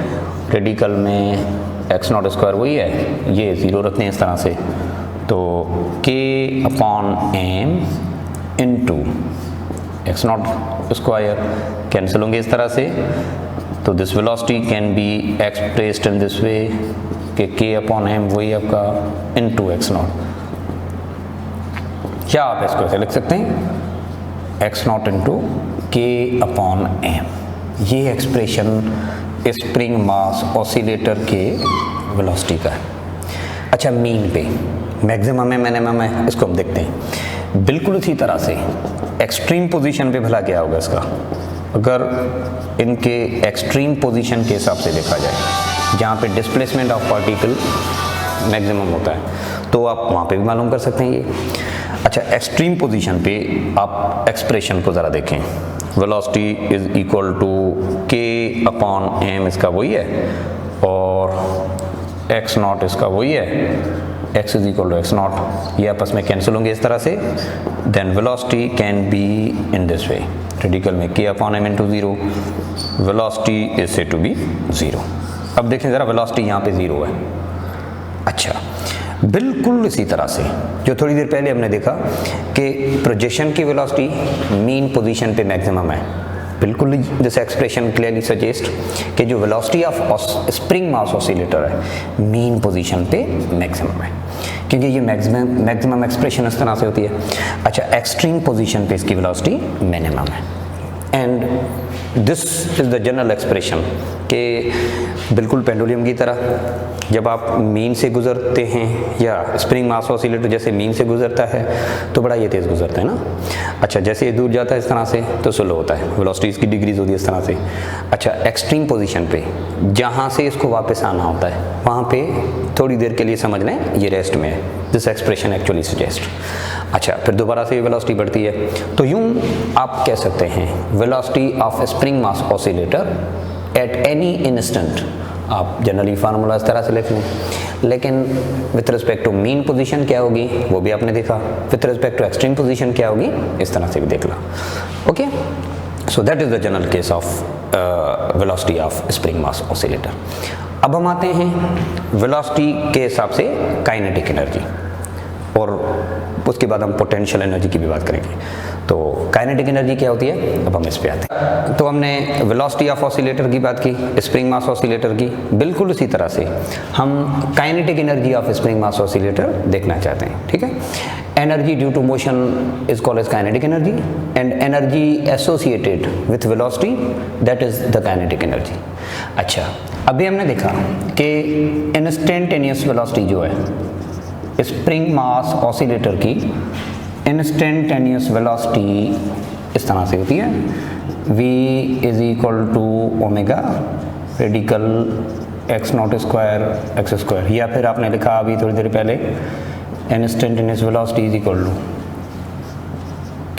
रेडिकल में एक्स नॉट स्क्वायर वही है, ये ज़ीरो रखते हैं इस तरह से। तो k upon m into x not square cancel होंगे इस तरह से। तो this velocity can be expressed in this way k upon M वही आपका इंटू एक्स नॉट। क्या आप इसको ऐसे लिख सकते हैं? एक्स नॉट इंटू के अपॉन एम। ये एक्सप्रेशन स्प्रिंग मास ऑसिलेटर के वेलोसिटी का है। अच्छा, मीन पे मैक्सिमम है, मिनिमम है, इसको हम देखते हैं। बिल्कुल इसी तरह से एक्सट्रीम पोजीशन पे भला क्या होगा इसका? अगर इनके एक्सट्रीम पोजीशन के हिसाब से देखा जाए, जहाँ पे डिस्प्लेसमेंट ऑफ पार्टिकल मैक्सिमम होता है, तो आप वहाँ पे भी मालूम कर सकते हैं ये। अच्छा, एक्सट्रीम पोजीशन पे आप एक्सप्रेशन को ज़रा देखें। Velocity is equal to k upon m, इसका वही है, और एक्स नॉट इसका वही है, x is equal to x not, ये आपस में कैंसिल होंगे इस तरह से। Then velocity can be in this way, radical में k upon m into zero, velocity is said to be zero. अब देखें ज़रा, वेलोसिटी यहाँ पे ज़ीरो है। अच्छा, बिल्कुल इसी तरह से जो थोड़ी देर पहले हमने देखा कि प्रोजेक्शन की वेलोसिटी मीन पोजीशन पे मैक्सिमम है, बिल्कुल दिस एक्सप्रेशन क्लियरली सजेस्ट कि जो velocity of spring mass oscillator है मीन पोजीशन पे मैक्सिमम है, क्योंकि ये मैक्सिमम एक्सप्रेशन इस तरह से होती है। अच्छा, एक्सट्रीम पोजीशन पे इसकी वेलोसिटी मिनिमम है। And this is the general expression कि बिल्कुल पेंडुलम की तरह जब आप मीन से गुजरते हैं या स्प्रिंग मास ऑसिलेटर जैसे मीन से गुजरता है तो बड़ा ये तेज़ गुजरता है ना। अच्छा, जैसे ये दूर जाता है इस तरह से तो स्लो होता है, वेलोसिटी इसकी डिक्रीज होती है इस तरह से। अच्छा, एक्सट्रीम पोजीशन पे जहाँ से इसको वापस आना होता है वहाँ पे थोड़ी देर के लिए समझ लें ये रेस्ट में है, दिस एक्सप्रेशन एक्चुअली सजेस्ट। अच्छा, फिर दोबारा से वेलोसिटी बढ़ती है, तो यूँ आप कह सकते हैं velocity of spring mass oscillator at any instant, आप जनरली फार्मूला इस तरह से लिख लें, लेकिन with respect to mean position क्या होगी वो भी आपने देखा, with respect to extreme position क्या होगी इस तरह से भी देख ला। Okay, so that is the general case of velocity of spring mass oscillator. अब हम आते हैं वेलोसिटी के हिसाब से काइनेटिक एनर्जी, और उसके बाद हम पोटेंशियल एनर्जी की भी बात करेंगे। तो काइनेटिक एनर्जी क्या होती है, अब हम इस पे आते हैं। तो हमने वेलोसिटी ऑफ ऑसिलेटर की बात की, स्प्रिंग मास ऑसिलेटर की, बिल्कुल उसी तरह से हम kinetic energy of spring mass oscillator देखना चाहते हैं। ठीक है, energy due to motion is called as kinetic energy and energy associated with velocity that is the kinetic energy. अच्छा, अभी हमने देखा कि इंस्टेंटेनियस वेलोसिटी जो है स्प्रिंग मास ऑसिलेटर की इंस्टेंटेनियस वेलोसिटी इस तरह से होती है, v is equal to omega radical x not square x square, या फिर आपने लिखा अभी थोड़ी देर पहले instantaneous velocity is equal to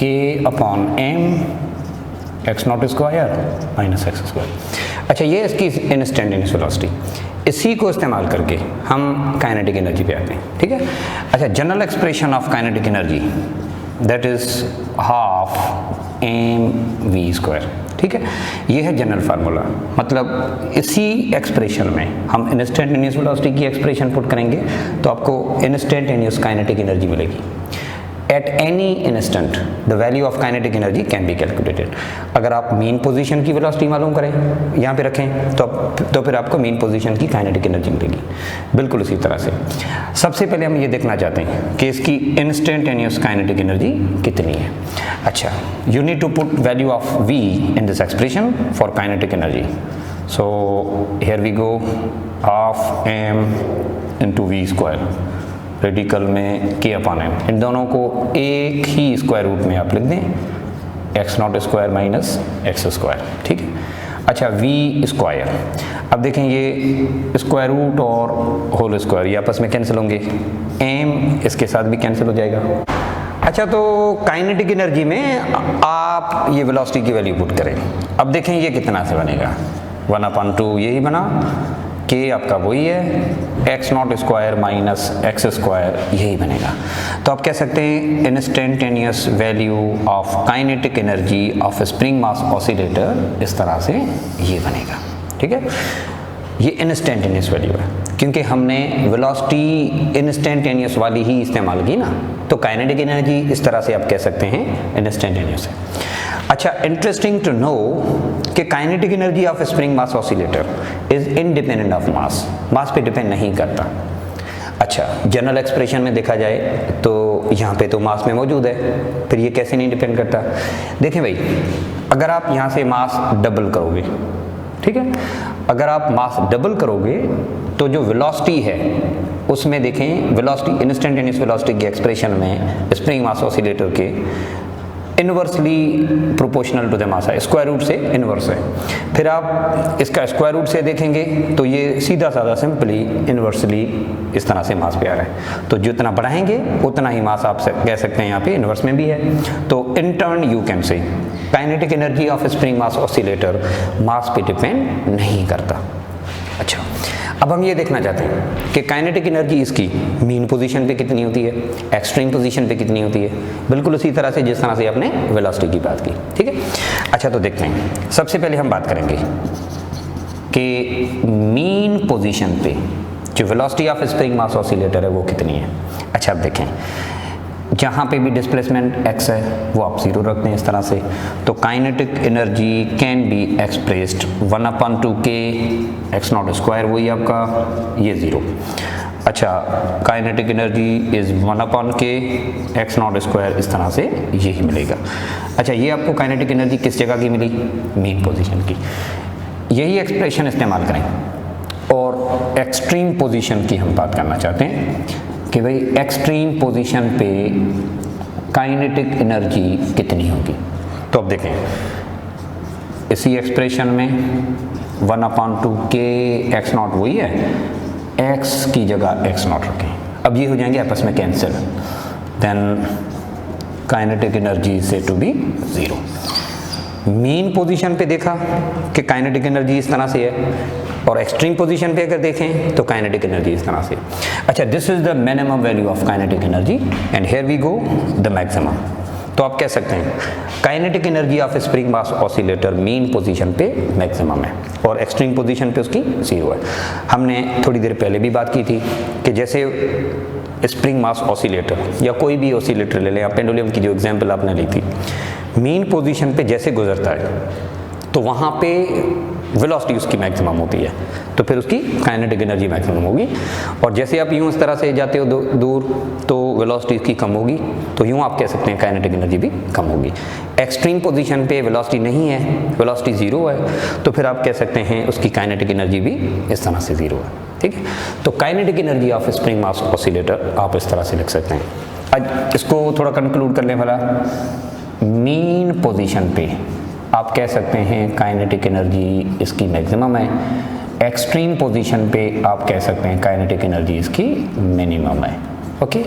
k upon m x not square minus x square. अच्छा, ये इसकी इंस्टेंटेनियस वेलोसिटी, इसी को इस्तेमाल करके हम काइनेटिक एनर्जी पे आते हैं। ठीक है, अच्छा, general expression of kinetic energy that is half m v square. ठीक है, ये है जनरल फार्मूला, मतलब इसी एक्सप्रेशन में हम इंस्टेंटेनियस वेलोसिटी की एक्सप्रेशन पुट करेंगे तो आपको इंस्टेंटेनियस काइनेटिक एनर्जी मिलेगी। Eight any instant the value of kinetic energy can be calculated. अगर आप मीन पोजीशन की वेलोसिटी मालूम करें, यहाँ पे रखें, तो फिर आपको मीन पोजीशन की काइनेटिक एनर्जी मिलेगी। बिल्कुल इसी तरह से सबसे पहले हम ये देखना चाहते हैं कि इसकी इंस्टेंटेनियस काइनेटिक एनर्जी कितनी है। अच्छा, you need to put value of v in this expression for kinetic energy. So here we go, half m into v square, radical में k अपॉन m, इन दोनों को एक ही स्क्वायर रूट में आप लिख दें, x not square minus x square. ठीक है, अच्छा, v स्क्वायर, अब देखें ये स्क्वायर रूट और होल स्क्वायर ये आपस में कैंसिल होंगे, m इसके साथ भी कैंसिल हो जाएगा। अच्छा, तो काइनेटिक एनर्जी में आप ये वेलोसिटी की वैल्यू पुट करें, अब देखें ये कितना से बनेगा, 1/2 यही बना, k आपका वही है, x not square minus x square यही बनेगा। तो आप कह सकते हैं instantaneous value of kinetic energy of spring mass oscillator इस तरह से ये बनेगा। ठीक है, ये इंस्टेंटेनियस वैल्यू है क्योंकि हमने वेलोसिटी इंस्टेंटेनियस वाली ही इस्तेमाल की ना, तो काइनेटिक एनर्जी इस तरह से आप कह सकते हैं इंस्टेंटेनियस है। अच्छा, इंटरेस्टिंग टू नो कि kinetic energy of spring mass oscillator is independent of mass, mass पे डिपेंड नहीं करता। अच्छा, जनरल एक्सप्रेशन में देखा जाए तो यहाँ पे तो मास में मौजूद है, फिर ये कैसे नहीं डिपेंड करता। देखें भाई, अगर आप यहाँ से मास डबल करोगे, ठीक है, अगर आप मास डबल करोगे तो जो वेलोसिटी है उसमें देखें, वेलोसिटी इंस्टेंटेनियस वेलोसिटी के एक्सप्रेशन में स्प्रिंग मास ऑसिलेटर के inversely proportional to the mass है, स्क्वायर रूट से इनवर्स है। फिर आप इसका स्क्वायर रूट से देखेंगे तो ये सीधा साधा सिंपली इनवर्सली इस तरह से मास पे आ रहा है, तो जितना बढ़ाएंगे उतना ही मास आप कह सकते हैं यहाँ पे इनवर्स में भी है। तो in turn you can say kinetic energy of spring mass oscillator mass पे डिपेंड नहीं करता। अच्छा, अब हम ये देखना चाहते हैं कि काइनेटिक एनर्जी इसकी मीन पोजीशन पे कितनी होती है, एक्सट्रीम पोजीशन पे कितनी होती है, बिल्कुल उसी तरह से जिस तरह से आपने वेलोसिटी की बात की। ठीक है, अच्छा, तो देखते हैं, सबसे पहले हम बात करेंगे कि मीन पोजीशन पे जो velocity of spring mass oscillator है वो कितनी है। अच्छा अब देखें, जहाँ पे भी डिस्प्लेसमेंट x है वो आप 0 रखते हैं इस तरह से, तो kinetic energy can be expressed 1/2k x02 वही आपका ये 0। अच्छा, kinetic energy is 1/k x02 इस तरह से यही मिलेगा। अच्छा, ये आपको काइनेटिक एनर्जी किस जगह की मिली, मेन पोजीशन की। यही एक्सप्रेशन इस्तेमाल करें और एक्सट्रीम पोजीशन की हम बात करना चाहते हैं कि भाई एक्सट्रीम पोजीशन पे काइनेटिक एनर्जी कितनी होगी। तो अब देखें, इसी एक्सप्रेशन में 1/2k x0 वही है, x की जगह x0 रखें। अब ये हो जाएंगे आपस में कैंसिल, देन काइनेटिक एनर्जी से टू बी 0। मेन पोजीशन पे देखा कि काइनेटिक एनर्जी इस तरह से है, और एक्सट्रीम पोजीशन पे अगर देखें तो काइनेटिक एनर्जी इस तरह से। अच्छा, this is the minimum value of kinetic energy and here we go the maximum. तो आप कह सकते हैं kinetic energy of spring mass oscillator mean position पे मैक्सिमम है और एक्सट्रीम पोजीशन पे उसकी 0 है। हमने थोड़ी देर पहले भी बात की थी कि जैसे स्प्रिंग मास ऑसिलेटर या कोई भी ऑसिलेटर ले लें, या पेंडुलम की जो एग्जांपल आपने ली थी, मेन पोजीशन पे जैसे गुजरता है तो वहाँ पे वेलोसिटी उसकी मैक्सिमम होती है, तो फिर उसकी काइनेटिक एनर्जी मैक्सिमम होगी। और जैसे आप यूँ इस तरह से जाते हो दूर तो वेलोसिटी इसकी कम होगी, तो यूँ आप कह सकते हैं काइनेटिक एनर्जी भी कम होगी। एक्सट्रीम पोजीशन पे वेलोसिटी नहीं है, वेलोसिटी 0 है, तो फिर आप कह सकते हैं उसकी काइनेटिक एनर्जी भी इस तरह से 0 है। ठीक है, तो kinetic energy of spring mass oscillator आप इस तरह से लिख सकते हैं। आज इसको थोड़ा कंक्लूड कर लें भला, मेन पोजीशन पे आप कह सकते हैं काइनेटिक एनर्जी इसकी मैक्सिमम है, एक्सट्रीम पोजीशन पे आप कह सकते हैं काइनेटिक एनर्जी इसकी मिनिमम है। ओके,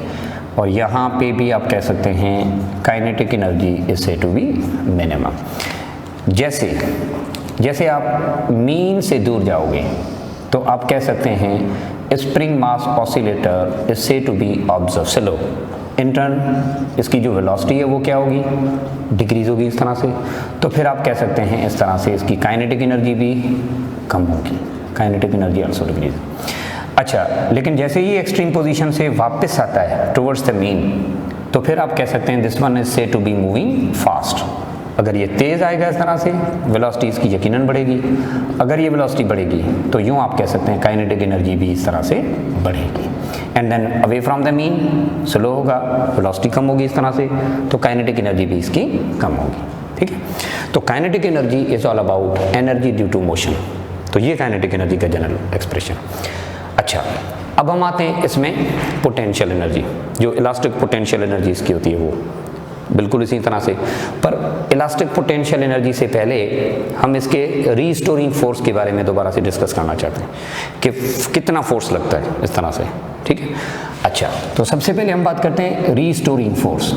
और यहाँ पे भी आप कह सकते हैं kinetic energy is said to B minimum. जैसे आप मीन से दूर जाओगे तो आप कह सकते हैं spring mass oscillator is said to be observe slow. In turn इसकी जो वेलोसिटी है वो क्या होगी, डिक्रीज होगी इस तरह से, तो फिर आप कह सकते हैं इस तरह से इसकी काइनेटिक एनर्जी भी कम होगी, काइनेटिक एनर्जी आल्सो डिक्रीज। अच्छा, लेकिन जैसे ही एक्सट्रीम पोजीशन से वापस आता है टुवर्ड्स द मीन, तो फिर आप कह सकते हैं this one is said to be moving fast. अगर ये तेज़ आएगा इस तरह से, वेलोसिटी इसकी यकीनन बढ़ेगी। अगर ये वेलोसिटी बढ़ेगी तो यूँ आप कह सकते हैं काइनेटिक एनर्जी भी इस तरह से बढ़ेगी। And then away from the mean slow होगा, वेलोसिटी कम होगी इस तरह से, तो काइनेटिक एनर्जी भी इसकी कम होगी। ठीक है, तो kinetic energy is all about energy due to motion. तो ये काइनेटिक एनर्जी का जनरल एक्सप्रेशन। अच्छा, अब हम आते हैं इसमें पोटेंशियल एनर्जी, जो इलास्टिक पोटेंशियल एनर्जी इसकी होती है वो बिल्कुल इसी तरह से। पर इलास्टिक पोटेंशियल एनर्जी से पहले हम इसके रीस्टोरिंग फोर्स के बारे में दोबारा से डिस्कस करना चाहते हैं कि कितना फोर्स लगता है इस तरह से। ठीक है, अच्छा, तो सबसे पहले हम बात करते हैं restoring force.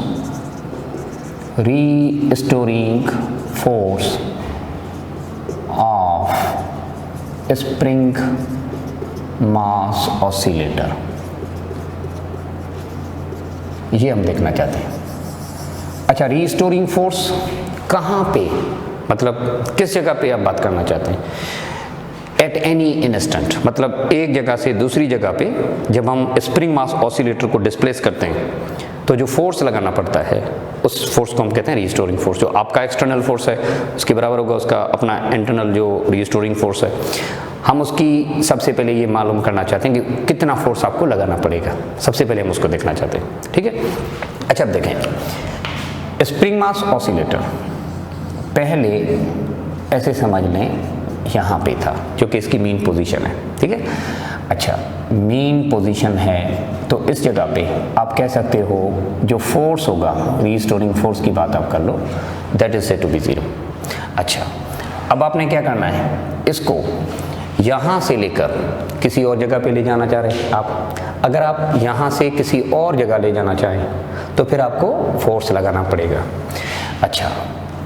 Restoring force of spring mass oscillator, ये हम देखना चाहते हैं। अच्छा, रीस्टोरिंग फोर्स कहाँ पे, मतलब किस जगह पे आप बात करना चाहते हैं? एट एनी इंस्टेंट, मतलब एक जगह से दूसरी जगह पे जब हम स्प्रिंग मास ऑसिलेटर को डिस्प्लेस करते हैं तो जो फोर्स लगाना पड़ता है उस फोर्स को हम कहते हैं रीस्टोरिंग फोर्स। जो आपका एक्सटर्नल फोर्स है उसके बराबर होगा उसका अपना इंटरनल जो रीस्टोरिंग फोर्स है। हम उसकी सबसे पहले ये मालूम करना चाहते हैं कि कितना फोर्स आपको लगाना पड़ेगा, सबसे पहले हम उसको देखना चाहते हैं। ठीक है, अच्छा, अब देखें स्प्रिंग मास ऑसिलेटर पहले ऐसे समझ लें यहाँ पे था, जो कि इसकी मेन पोजीशन है। ठीक है, अच्छा, मेन पोजीशन है तो इस जगह पे आप कह सकते हो जो फोर्स होगा, रीस्टोरिंग फोर्स की बात आप कर लो, that is said to be 0। अच्छा, अब आपने क्या करना है, इसको यहाँ से लेकर किसी और जगह पे ले जाना चाह रहे हैं आप। अगर आप यहाँ से किसी और जगह ले जाना चाहें तो फिर आपको फोर्स लगाना पड़ेगा। अच्छा,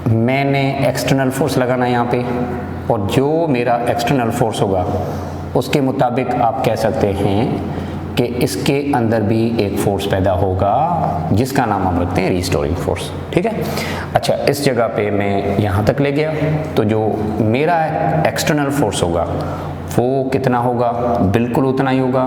मैंने एक्सटर्नल फोर्स लगाना है यहाँ पे, और जो मेरा एक्सटर्नल फोर्स होगा उसके मुताबिक आप कह सकते हैं कि इसके अंदर भी एक फोर्स पैदा होगा जिसका नाम हम रखते हैं रीस्टोरिंग फोर्स। ठीक है, अच्छा, इस जगह पे मैं यहाँ तक ले गया तो जो मेरा एक्सटर्नल फोर्स होगा वो कितना होगा, बिल्कुल उतना ही होगा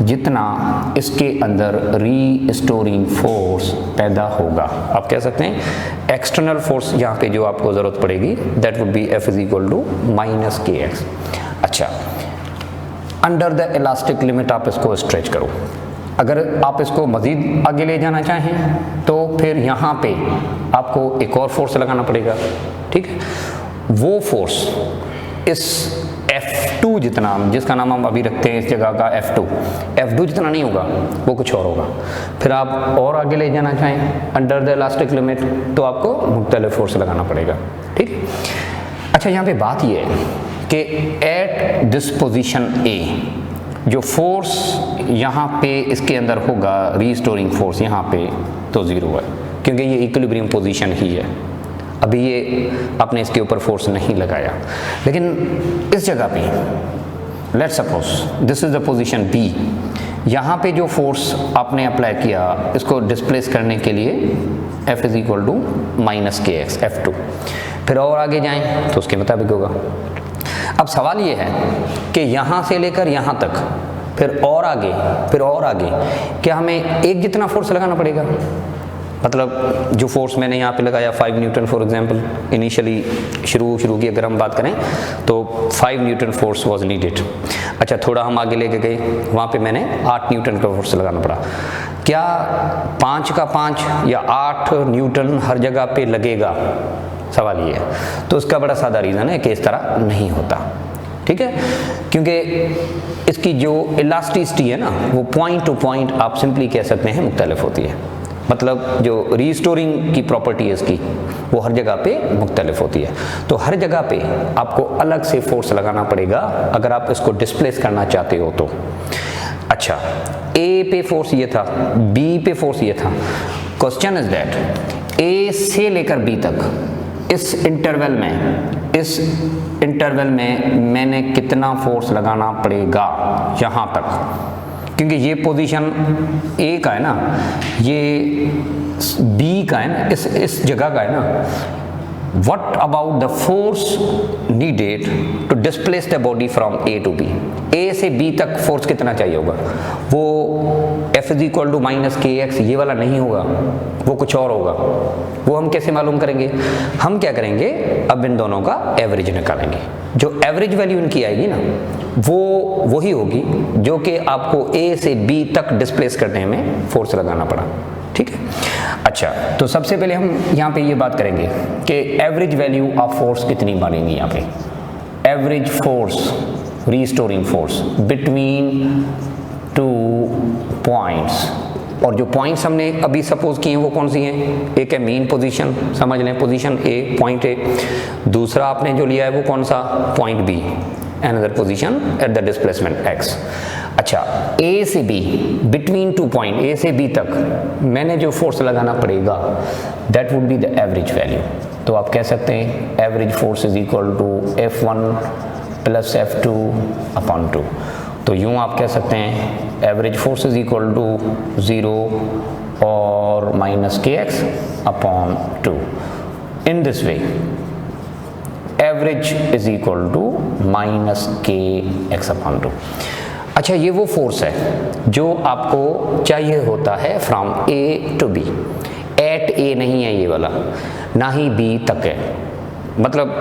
जितना इसके अंदर रीस्टोरिंग फोर्स पैदा होगा। आप कह सकते हैं एक्सटर्नल फोर्स यहाँ पे जो आपको ज़रूरत पड़ेगी that would be F is equal to minus KX। अच्छा, अंडर द इलास्टिक लिमिट आप इसको स्ट्रेच करो। अगर आप इसको मज़ीद आगे ले जाना चाहें तो फिर यहाँ पे आपको एक और फोर्स लगाना पड़ेगा, ठीक है। वो फोर्स इस F2 जितना, जिसका नाम हम अभी रखते हैं इस जगह का F2 जितना नहीं होगा, वो कुछ और होगा। फिर आप और आगे ले जाना चाहें अंडर द इलास्टिक लिमिट तो आपको मुख्तलिफ फोर्स लगाना पड़ेगा, ठीक। अच्छा, यहाँ पे बात ये है कि एट दिस पोजीशन A जो फोर्स यहाँ पे इसके अंदर होगा, रीस्टोरिंग फोर्स यहाँ पे तो ज़ीरो है, क्योंकि ये इक्विलिब्रियम पोजीशन ही है। अभी ये आपने इसके ऊपर फोर्स नहीं लगाया। लेकिन इस जगह पे let's suppose this is the position B, यहाँ पे जो फोर्स आपने अप्लाई किया इसको डिस्प्लेस करने के लिए F is equal to minus KX F2। फिर और आगे जाएं तो उसके मुताबिक होगा। अब सवाल ये है कि यहाँ से लेकर यहाँ तक फिर और आगे क्या हमें एक जितना फोर्स लगाना पड़ेगा? मतलब जो फोर्स मैंने यहाँ पे लगाया 5 न्यूटन फॉर एग्जांपल, इनिशियली शुरू की अगर हम बात करें तो 5 न्यूटन फोर्स वाज नीडेड। अच्छा, थोड़ा हम आगे लेके गए, वहाँ पे मैंने 8 न्यूटन का फोर्स लगाना पड़ा। क्या 5 का 5 या 8 न्यूटन हर जगह पे लगेगा? सवाल ये है। तो उसका बड़ा सादा रीज़न है कि इस तरह नहीं होता, ठीक है, क्योंकि इसकी जो इलास्टिसिटी है ना वो पॉइंट टू पॉइंट आप सिंपली कह सकते हैं मुख्तलिफ होती है। मतलब जो रीस्टोरिंग की प्रॉपर्टी है इसकी वो हर जगह पे मुख्तलिफ होती है। तो हर जगह पे आपको अलग से फोर्स लगाना पड़ेगा अगर आप इसको डिस्प्लेस करना चाहते हो तो। अच्छा, A पे फोर्स ये था, B पे फोर्स ये था। क्वेश्चन इज दैट A से लेकर B तक इस इंटरवल में मैंने कितना फोर्स लगाना पड़ेगा यहाँ तक, क्योंकि ये पोजीशन A का है ना, ये B का है ना, इस जगह का है ना। What about the force needed to displace the body from A to B? A से B तक फोर्स कितना चाहिए होगा? वो F is equal to minus KX ये वाला नहीं होगा, वो कुछ और होगा। वो हम कैसे मालूम करेंगे? हम क्या करेंगे, अब इन दोनों का एवरेज निकालेंगे। जो एवरेज वैल्यू इनकी आएगी ना वो वही होगी जो कि आपको A से B तक डिस्प्लेस करने में फोर्स लगाना पड़ा, ठीक है। अच्छा, तो सबसे पहले हम यहाँ पे ये बात करेंगे कि एवरेज वैल्यू ऑफ फोर्स कितनी बनेगी। यहाँ पे average force, restoring force between 2 points, और जो पॉइंट्स हमने अभी सपोज किए हैं वो कौन सी हैं? एक है मेन पोजीशन, समझ लें पोजीशन A, पॉइंट A। दूसरा आपने जो लिया है वो कौन सा? Point B, another position at the displacement X। अच्छा, A से B, बिटवीन 2 पॉइंट A से B तक मैंने जो फोर्स लगाना पड़ेगा that would be the average value. तो आप कह सकते हैं average force is equal to F1 plus F2 upon 2। तो यूँ आप कह सकते हैं average force is equal to 0 और minus KX upon 2। In this way average is equal to minus KX upon 2। अच्छा, ये वो फोर्स है जो आपको चाहिए होता है from A to B। At A नहीं है ये वाला, ना ही B तक है, मतलब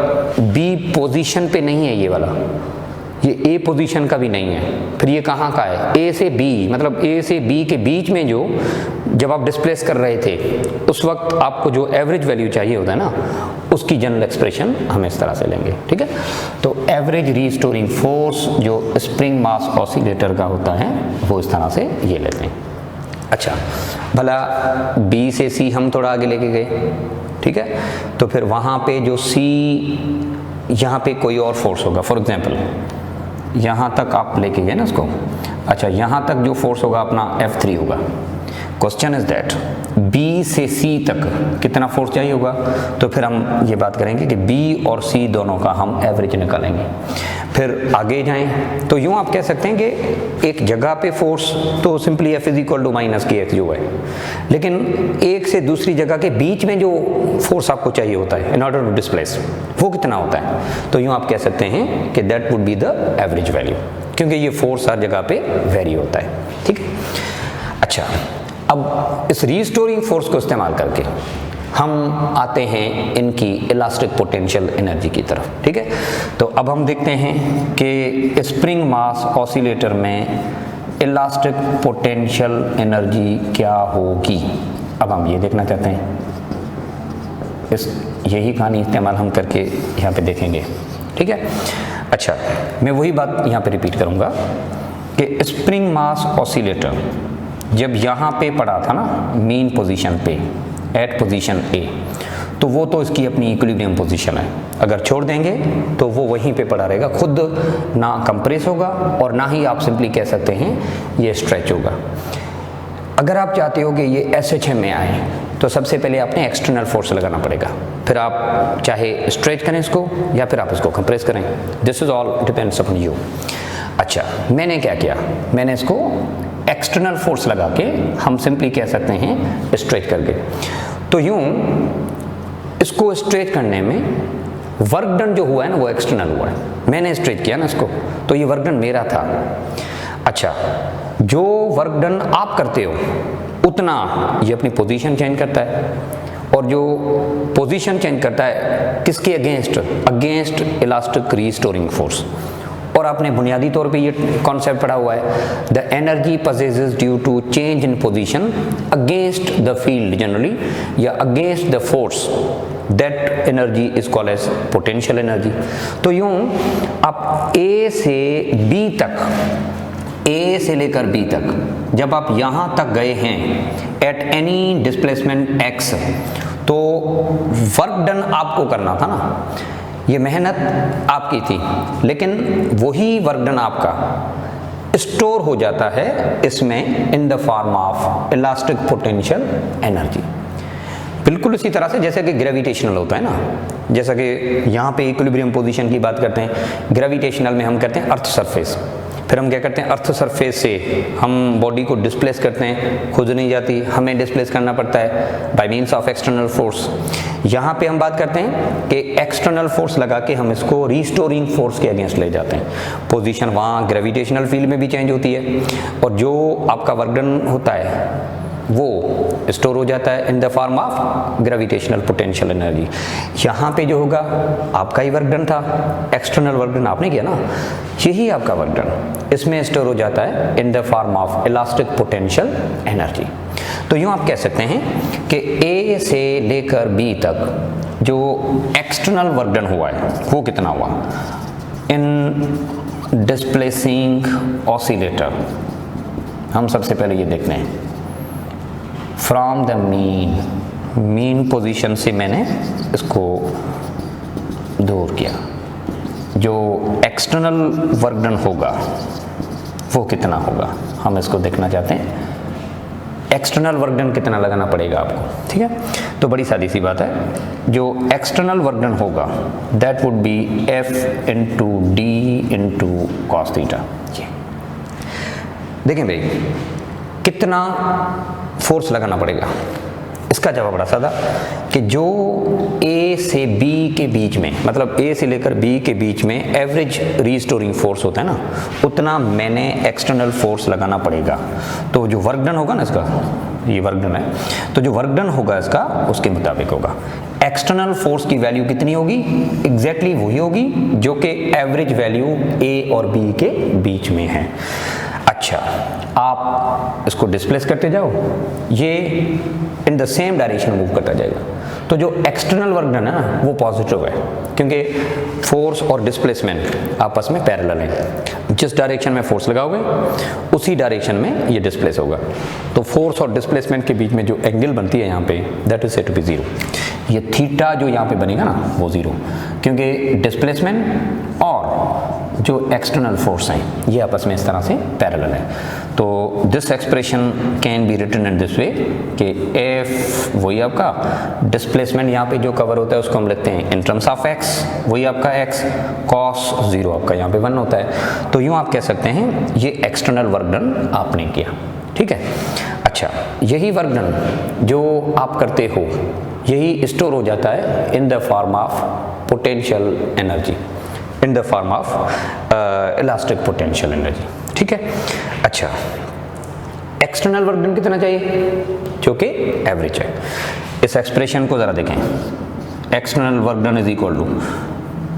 B पोजीशन पे नहीं है ये वाला, ये A पोजीशन का भी नहीं है। फिर ये कहाँ का है? A से B, मतलब A से B के बीच में जो जब आप डिस्प्लेस कर रहे थे उस वक्त आपको जो एवरेज वैल्यू चाहिए होता है ना उसकी जनरल एक्सप्रेशन हम इस तरह से लेंगे, ठीक है। तो एवरेज रीस्टोरिंग फोर्स जो स्प्रिंग मास ऑसिलेटर का होता है वो इस तरह से ये लेते हैं। अच्छा, भला B से C हम थोड़ा आगे लेके गए, ठीक है, तो फिर वहाँ पे जो C, यहाँ पे कोई और फोर्स होगा। फॉर एग्जांपल यहाँ तक आप लेके गए ना उसको। अच्छा, यहाँ तक जो फोर्स होगा अपना F3 होगा। क्वेश्चन इज दैट B से C तक कितना फोर्स चाहिए होगा? तो फिर हम ये बात करेंगे कि B और C दोनों का हम एवरेज निकालेंगे। फिर आगे जाएं तो यूँ आप कह सकते हैं कि एक जगह पे फोर्स तो simply F is equal to minus k x जो है, लेकिन एक से दूसरी जगह के बीच में जो फोर्स आपको चाहिए होता है इन ऑर्डर टू डिस्प्लेस, वो कितना होता है? तो यूँ आप कह सकते हैं कि that would be the average value, क्योंकि ये फोर्स हर जगह पे वेरी होता है। ठीक है, अच्छा, अब इस रीस्टोरिंग फोर्स को इस्तेमाल करके हम आते हैं इनकी इलास्टिक पोटेंशियल एनर्जी की तरफ। ठीक है, तो अब हम देखते हैं कि स्प्रिंग मास ऑसिलेटर में इलास्टिक पोटेंशियल एनर्जी क्या होगी। अब हम ये देखना चाहते हैं, यही कहानी इस्तेमाल हम करके यहाँ पे देखेंगे। ठीक है, अच्छा, मैं वही बात यहाँ पे रिपीट करूँगा कि स्प्रिंग मास ऑसिलेटर जब यहाँ पे पड़ा था ना मीन पोजीशन पे एट पोजीशन ए, तो वो तो इसकी अपनी इक्विलिब्रियम पोजीशन है, अगर छोड़ देंगे तो वो वहीं पे पड़ा रहेगा, खुद ना कंप्रेस होगा और ना ही आप सिंपली कह सकते हैं ये स्ट्रेच होगा। अगर आप चाहते हो कि ये SHM में आए तो सबसे पहले आपने एक्सटर्नल फोर्स लगाना पड़ेगा, फिर आप चाहे स्ट्रेच करें इसको या फिर आप इसको कंप्रेस करें, this is all depends upon you. अच्छा, मैंने क्या किया, मैंने इसको एक्सटर्नल फोर्स लगा के हम सिंपली कह सकते हैं स्ट्रेच करके, तो यूं इसको स्ट्रेच करने में वर्क डन जो हुआ है ना वो एक्सटर्नल हुआ है, मैंने स्ट्रेच किया ना इसको, तो ये वर्क डन मेरा था। अच्छा, जो वर्क डन आप करते हो उतना ये अपनी पोजीशन चेंज करता है, और जो पोजीशन चेंज करता है किसके अगेंस्ट इलास्टिक रीस्टोरिंग फोर्स। और आपने बुनियादी तौर पे ये कॉन्सेप्ट पढ़ा हुआ है, the energy possesses due to change in position against the field generally या against the force, that energy is called as potential energy. तो यूं आप A से B तक, A से लेकर B तक जब आप यहाँ तक गए हैं एट एनी डिस्प्लेसमेंट x, तो वर्क डन आपको करना था ना, ये मेहनत आपकी थी, लेकिन वही वर्क डन आपका स्टोर हो जाता है इसमें इन the form of elastic potential energy. बिल्कुल इसी तरह से जैसे कि ग्रेविटेशनल होता है ना, जैसा कि यहाँ पे इक्विलिब्रियम पोजीशन की बात करते हैं, ग्रेविटेशनल में हम करते हैं अर्थ सरफेस, फिर हम क्या करते हैं अर्थ सरफेस से हम बॉडी को डिस्प्लेस करते हैं, खुद नहीं जाती, हमें डिस्प्लेस करना पड़ता है bye means of external force. यहाँ पे हम बात करते हैं कि एक्सटर्नल फोर्स लगा के हम इसको रीस्टोरिंग फोर्स के अगेंस्ट ले जाते हैं, पोजीशन वहाँ ग्रेविटेशनल फील्ड में भी चेंज होती है, और जो आपका वर्क डन होता है वो स्टोर हो जाता है इन the form of gravitational potential energy. यहाँ पे जो होगा आपका ही वर्क डन था, एक्सटर्नल वर्क डन आपने किया ना, यही आपका वर्क डन इसमें स्टोर हो जाता है इन the form of elastic potential energy. तो यूँ आप कह सकते हैं कि A से लेकर B तक जो एक्सटर्नल वर्क डन हुआ है वो कितना हुआ इन डिस्प्लेसिंग ऑसिलेटर। हम सबसे पहले ये देखते हैं फ्रॉम द मीन पोजीशन से मैंने इसको दूर किया, जो एक्सटर्नल वर्क डन होगा वो कितना होगा हम इसको देखना चाहते हैं। एक्सटर्नल वर्क डन कितना लगाना पड़ेगा आपको, ठीक है। तो बड़ी सादी सी बात है, जो एक्सटर्नल वर्क डन होगा that would be F into D into cos theta. देखें भाई कितना फोर्स लगाना पड़ेगा, इसका जवाब बड़ा सादा कि जो A से B के बीच में, मतलब A से लेकर B के बीच में एवरेज रीस्टोरिंग फोर्स होता है ना, उतना मैंने एक्सटर्नल फोर्स लगाना पड़ेगा। तो जो वर्क डन होगा ना इसका, ये वर्क डन है, तो जो वर्क डन होगा इसका उसके मुताबिक होगा। एक्सटर्नल फोर्स की वैल्यू कितनी होगी, एग्जैक्टली वही होगी जो कि एवरेज वैल्यू A और B के बीच में है। अच्छा, आप इसको डिस्प्लेस करते जाओ, ये in the same direction move करता जाएगा। तो जो एक्सटर्नल वर्क डन है ना वो पॉजिटिव है, क्योंकि फोर्स और डिस्प्लेसमेंट आपस में पैरेलल हैं। जिस डायरेक्शन में फोर्स लगाओगे उसी डायरेक्शन में ये डिस्प्लेस होगा। तो फोर्स और डिस्प्लेसमेंट के बीच में जो एंगल बनती है यहाँ पे, that is said to be zero. ये थीटा जो यहाँ पे बनेगा ना वो जीरो, क्योंकि डिस्प्लेसमेंट और जो एक्सटर्नल फोर्स हैं ये आपस में इस तरह से पैरेलल है। तो this expression can be written in this way कि एफ वही आपका डिस्प्लेसमेंट यहाँ पे जो कवर होता है उसको हम लिखते हैं इन टर्म्स ऑफ एक्स, वही आपका एक्स, कॉस 0 आपका यहाँ पे 1 होता है। तो यूँ आप कह सकते हैं ये एक्सटर्नल वर्क डन आपने किया, ठीक है। अच्छा, यही वर्क डन जो आप करते हो यही स्टोर हो जाता है इन the form of potential energy, in the form of elastic potential energy, ठीक है। अच्छा, एक्सटर्नल वर्क डन कितना चाहिए जो कि एवरेज है। इस एक्सप्रेशन को ज़रा देखें, external work done is equal to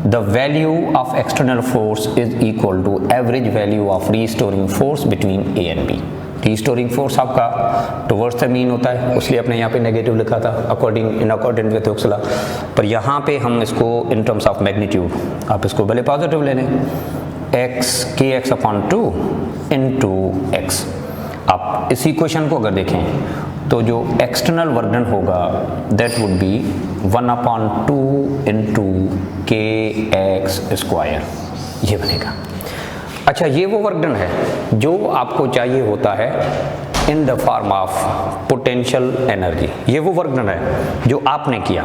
the value of external force is equal to average value of restoring force between A and B. Restoring force आपका टुवर्ड्स द मीन होता है, इसलिए अपने यहाँ पे नेगेटिव लिखा था in according with Hooke's law, पर यहाँ पे हम इसको इन टर्म्स ऑफ मैग्नीट्यूड आप इसको भले पॉजिटिव ले लें, एक्स के एक्स अपॉन 2 इंटू एक्स। आप इस इक्वेशन को अगर देखें तो जो एक्सटर्नल वर्क डन होगा दैट वुड बी 1/2 इंटू के एक्स स्क्वायर, ये बनेगा। अच्छा, ये वो वर्क डन है जो आपको चाहिए होता है इन the form of potential energy. ये वो वर्क डन है जो आपने किया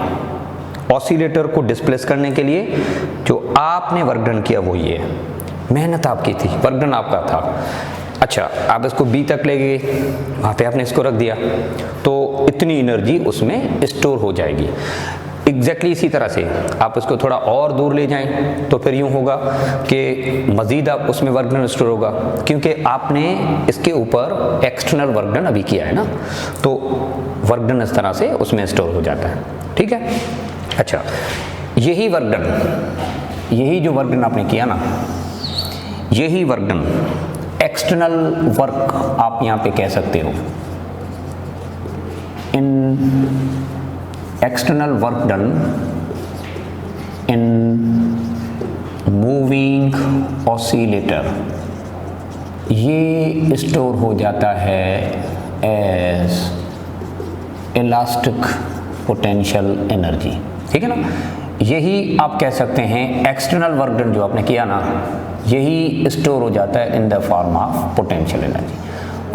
ऑसिलेटर को डिस्प्लेस करने के लिए, जो आपने वर्क डन किया वो ये है, मेहनत आपकी थी, वर्क डन आपका था। अच्छा, आप इसको बी तक ले गए, वहाँ पे आपने इसको रख दिया तो इतनी एनर्जी उसमें स्टोर हो जाएगी। एग्जैक्टली इसी तरह से आप इसको थोड़ा और दूर ले जाएं तो फिर यूँ होगा कि मज़ीद आप उसमें वर्क डन स्टोर होगा, क्योंकि आपने इसके ऊपर एक्सटर्नल वर्क डन अभी किया है ना, तो वर्क डन इस तरह से उसमें स्टोर हो जाता है, ठीक है। अच्छा, यही वर्क डन, यही जो वर्क डन आपने किया ना, यही वर्क डन एक्सटर्नल वर्क आप यहाँ पे कह सकते हो, इन external work done in moving oscillator, ये स्टोर हो जाता है एज इलास्टिक पोटेंशियल एनर्जी, ठीक है ना। यही आप कह सकते हैं एक्सटर्नल वर्क डन जो आपने किया ना, यही स्टोर हो जाता है इन the form of potential energy.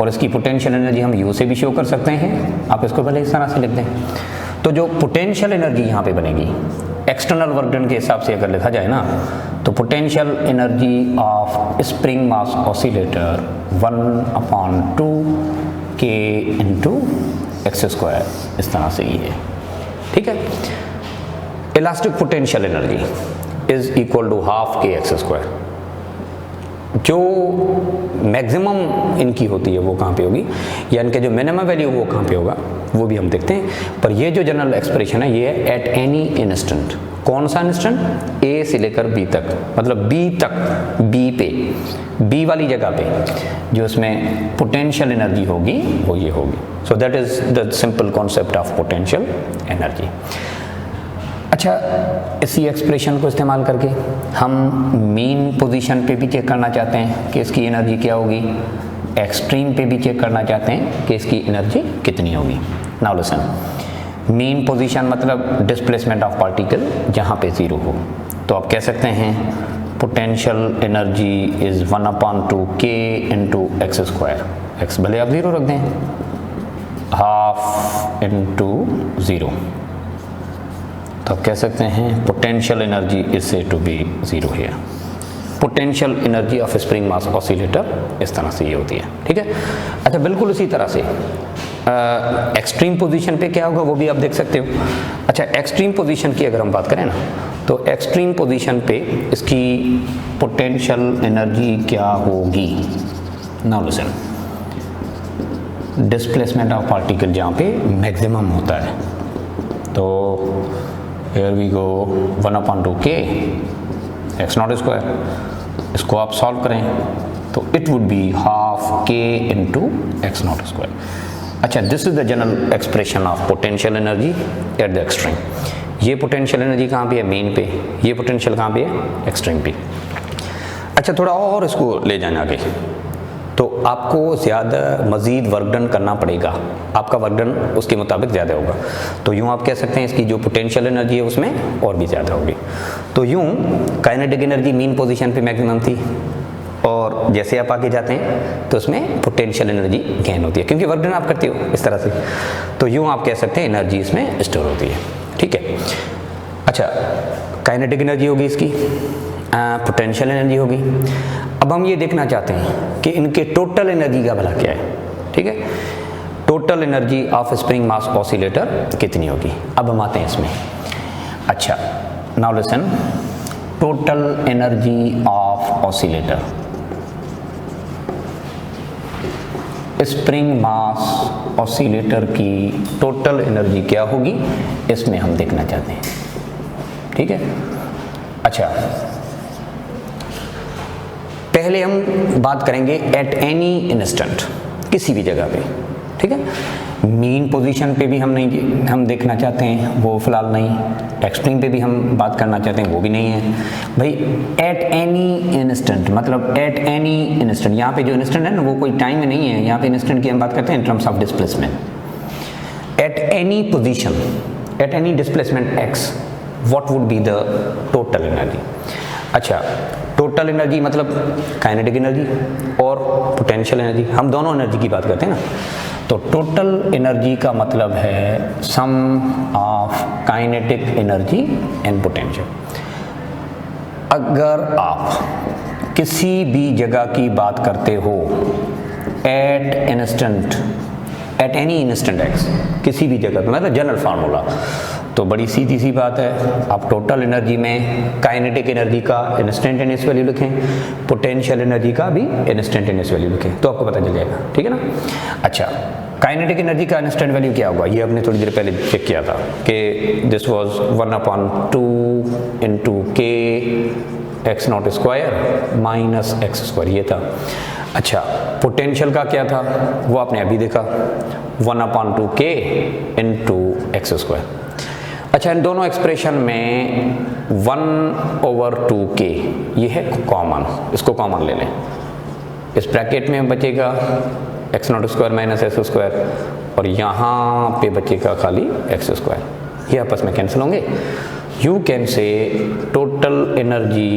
और इसकी पोटेंशियल एनर्जी हम यू से भी शो कर सकते हैं, आप इसको पहले इस तरह से लिख दें। तो जो पोटेंशियल एनर्जी यहाँ पे बनेगी एक्सटर्नल वर्क डन के हिसाब से अगर लिखा जाए ना, तो potential energy of spring mass oscillator 1/2 के इंटू एक्स स्क्वायर, इस तरह से ये है, ठीक है। Elastic potential energy is equal to half k x square. जो मैक्सिमम इनकी होती है वो कहाँ पे होगी, या इनके जो मिनिमम वैल्यू वो कहाँ पे होगा वो भी हम देखते हैं। पर ये जो जनरल एक्सप्रेशन है ये है एट एनी इंस्टेंट। कौन सा इंस्टेंट? ए से लेकर बी तक, मतलब बी तक, बी पे, बी वाली जगह पे जो इसमें पोटेंशियल एनर्जी होगी वो ये होगी। सो that is the simple concept of potential energy. अच्छा, इसी एक्सप्रेशन को इस्तेमाल करके हम मीन पोजीशन पे भी चेक करना चाहते हैं कि इसकी एनर्जी क्या होगी, एक्सट्रीम पे भी चेक करना चाहते हैं कि इसकी एनर्जी कितनी होगी। नाउ लिसन, मीन पोजीशन मतलब डिस्प्लेसमेंट ऑफ पार्टिकल जहाँ पे 0 हो, तो आप कह सकते हैं पोटेंशियल एनर्जी इज 1/2 के इंटू एक्स स्क्वायर। एक्स भले आप 0 रख दें, हाफ इंटू 0, तो आप कह सकते हैं potential energy is said to be 0 here. Potential energy of spring mass oscillator इस तरह से ये होती है, ठीक है। अच्छा, बिल्कुल इसी तरह से एक्सट्रीम पोजीशन पे क्या होगा वो भी आप देख सकते हो। अच्छा, एक्सट्रीम पोजीशन की अगर हम बात करें ना, तो एक्सट्रीम पोजीशन पे इसकी पोटेंशियल एनर्जी क्या होगी। Now listen, displacement of particle जहाँ पे मैक्सिमम होता है, तो here we go 1/2 k x not square. इसको आप सॉल्व करें तो इट वुड बी हाफ के इंटू एक्स नॉट स्क्वायर। अच्छा, this is the general expression of potential energy at the extreme. ये पोटेंशियल एनर्जी कहाँ पे है? मेन पे। ये पोटेंशियल कहाँ पे है? एक्सट्रीम पे। अच्छा, थोड़ा और इसको ले जाना आगे, तो आपको ज़्यादा मज़ीद वर्क डन करना पड़ेगा, आपका वर्क डन उसके मुताबिक ज़्यादा होगा। तो यूँ आप कह सकते हैं इसकी जो पोटेंशियल एनर्जी है उसमें और भी ज़्यादा होगी। तो यूँ काइनेटिक एनर्जी मीन पोजीशन पे मैक्सिमम थी, और जैसे आप आगे जाते हैं तो उसमें पोटेंशियल एनर्जी गेन होती है, क्योंकि वर्क डन आप करते हो इस तरह से। तो यूँ आप कह सकते हैं एनर्जी इसमें स्टोर होती है, ठीक है। अच्छा, काइनेटिक एनर्जी होगी इसकी, पोटेंशियल एनर्जी होगी। अब हम ये देखना चाहते हैं कि इनके टोटल एनर्जी का भला क्या है, ठीक है। Total energy of spring mass oscillator कितनी होगी। अब हम आते हैं इसमें। अच्छा, now listen, total energy of oscillator, spring mass oscillator की टोटल एनर्जी क्या होगी, इसमें हम देखना चाहते हैं, ठीक है। अच्छा, पहले हम बात करेंगे एट एनी इंस्टेंट, किसी भी जगह पे, ठीक है। मीन पोजीशन पे भी हम देखना चाहते हैं, वो फिलहाल नहीं। एक्सट्रीम पे भी हम बात करना चाहते हैं, वो भी नहीं है भाई। एट एनी इंस्टेंट मतलब एट एनी इंस्टेंट, यहाँ पे जो इंस्टेंट है ना वो कोई टाइम में नहीं है, यहाँ पे इंस्टेंट की हम बात करते हैं in terms of displacement. Eight any position, eight any displacement x, what would be the total energy. अच्छा, टोटल एनर्जी मतलब काइनेटिक एनर्जी और पोटेंशियल एनर्जी, हम दोनों एनर्जी की बात करते हैं ना। तो टोटल एनर्जी का मतलब है sum of kinetic energy and potential. अगर आप किसी भी जगह की बात करते हो at instant, at any instant x, किसी भी जगह, मतलब जनरल फार्मूला, तो बड़ी सीधी सी बात है, आप टोटल एनर्जी में काइनेटिक एनर्जी का इंस्टेंटेनियस वैल्यू लिखें, पोटेंशियल एनर्जी का भी इंस्टेंटेनियस वैल्यू लिखें, तो आपको पता चल जाएगा, ठीक है ना। अच्छा, काइनेटिक एनर्जी का इंस्टेंट वैल्यू क्या होगा, ये हमने थोड़ी देर पहले चेक किया था कि दिस वाज 1/2 इंटू के x not square minus x square, ये था। अच्छा, पोटेंशियल का क्या था, वो आपने अभी देखा, 1/2 के इंटू एक्स स्क्वायर। अच्छा, इन दोनों एक्सप्रेशन में 1/2 के ये है कॉमन, इसको कॉमन ले लें। इस ब्रैकेट में बचेगा x not square minus x square, और यहाँ पे बचेगा खाली एक्स स्क्वायर, ये आपस में कैंसिल होंगे। यू कैन से total energy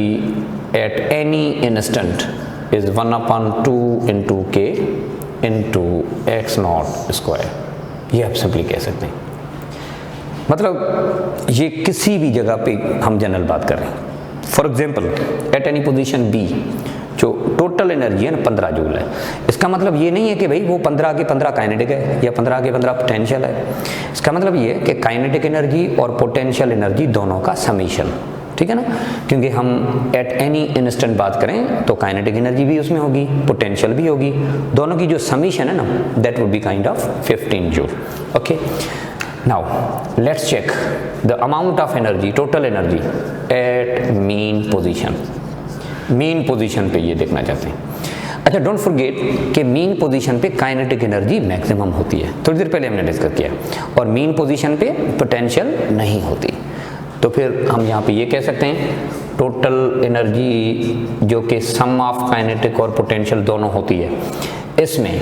eight any instant is 1/2 into के इंटू एक्स नॉट स्क्वायर, ये आप सिंपली कह सकते हैं। मतलब ये किसी भी जगह पे हम जनरल बात कर रहे हैं। For example at any position B, जो टोटल एनर्जी है ना 15 जूल है, इसका मतलब ये नहीं है कि भाई वो 15 के 15 काइनेटिक है या 15 के 15 पोटेंशियल है। इसका मतलब ये है कि काइनेटिक एनर्जी और पोटेंशियल एनर्जी दोनों का समीशन, ठीक है ना, क्योंकि हम एट एनी इंस्टेंट बात करें तो काइनेटिक एनर्जी भी उसमें होगी, पोटेंशियल भी होगी, दोनों की जो समीशन है ना that would be kind of 15 joule. Okay, now let's check the amount of energy, total energy at mean position. Mean position पे ये देखना चाहते हैं। अच्छा, डोंट फॉरगेट कि मीन पोजीशन पे काइनेटिक एनर्जी मैक्सिमम होती है, थोड़ी देर पहले हमने डिस्कस किया, और मीन पोजीशन पे पोटेंशियल नहीं होती। तो फिर हम यहाँ पे ये कह सकते हैं टोटल एनर्जी जो कि सम ऑफ काइनेटिक और पोटेंशियल दोनों होती है, इसमें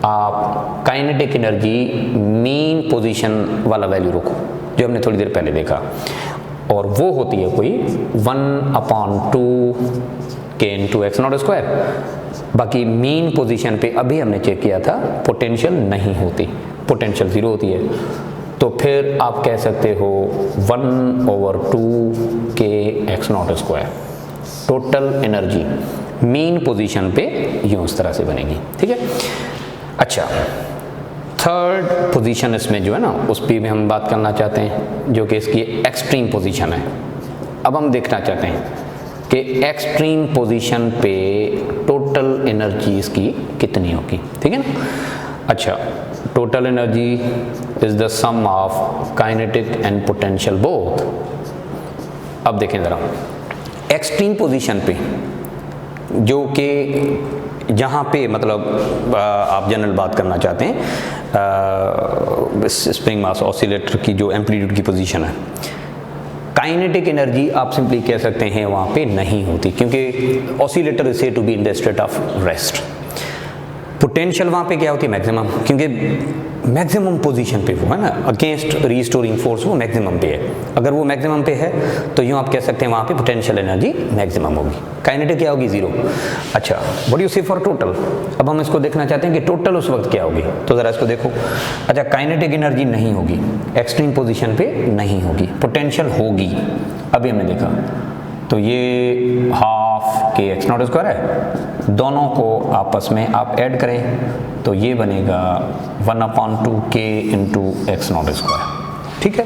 आप काइनेटिक एनर्जी मीन पोजीशन वाला वैल्यू रखो जो हमने थोड़ी देर पहले देखा, और वो होती है कोई 1/2 के इंटू एक्स नॉट स्क्वायर। बाकी मीन पोजीशन पे अभी हमने चेक किया था पोटेंशियल नहीं होती, पोटेंशियल 0 होती है। तो फिर आप कह सकते हो 1/2 के x not square. Total energy mean position पे यूँ इस तरह से बनेगी, ठीक है। अच्छा, थर्ड पोजीशन इसमें जो है ना उस पर भी हम बात करना चाहते हैं, जो कि इसकी एक्सट्रीम पोजीशन है। अब हम देखना चाहते हैं कि एक्सट्रीम पोजीशन पे टोटल एनर्जी इसकी कितनी होगी, ठीक है ना। अच्छा, total energy is the sum of kinetic and potential both. अब देखें ज़रा एक्सट्रीम पोजीशन पे, जो कि जहाँ पे मतलब आप जनरल बात करना चाहते हैं स्प्रिंग मास ऑसिलेटर की जो एम्पलीट्यूड की पोजीशन है, काइनेटिक एनर्जी आप सिंपली कह सकते हैं वहाँ पे नहीं होती, क्योंकि oscillator is said to be in the state of rest. Potential वहाँ पे क्या होती है, मैक्सिमम, क्योंकि मैक्सिमम पोजीशन पे वो है ना, अगेंस्ट रीस्टोरिंग फोर्स वो मैक्सिमम पे है। अगर वो मैक्सिमम पे है तो यूँ आप कह सकते हैं वहाँ पे पोटेंशियल एनर्जी मैक्सिमम होगी, काइनेटिक क्या होगी, जीरो। अच्छा, व्हाट यू से फॉर टोटल, अब हम इसको देखना चाहते हैं कि टोटल उस वक्त क्या होगी, तो ज़रा इसको देखो। अच्छा, काइनेटिक एनर्जी नहीं होगी, एक्सट्रीम पोजीशन पे नहीं होगी, पोटेंशियल होगी। अभी हमने देखा तो ये half k x not square है, दोनों को आपस में आप ऐड करें तो ये बनेगा 1/2 k into x not square. ठीक है,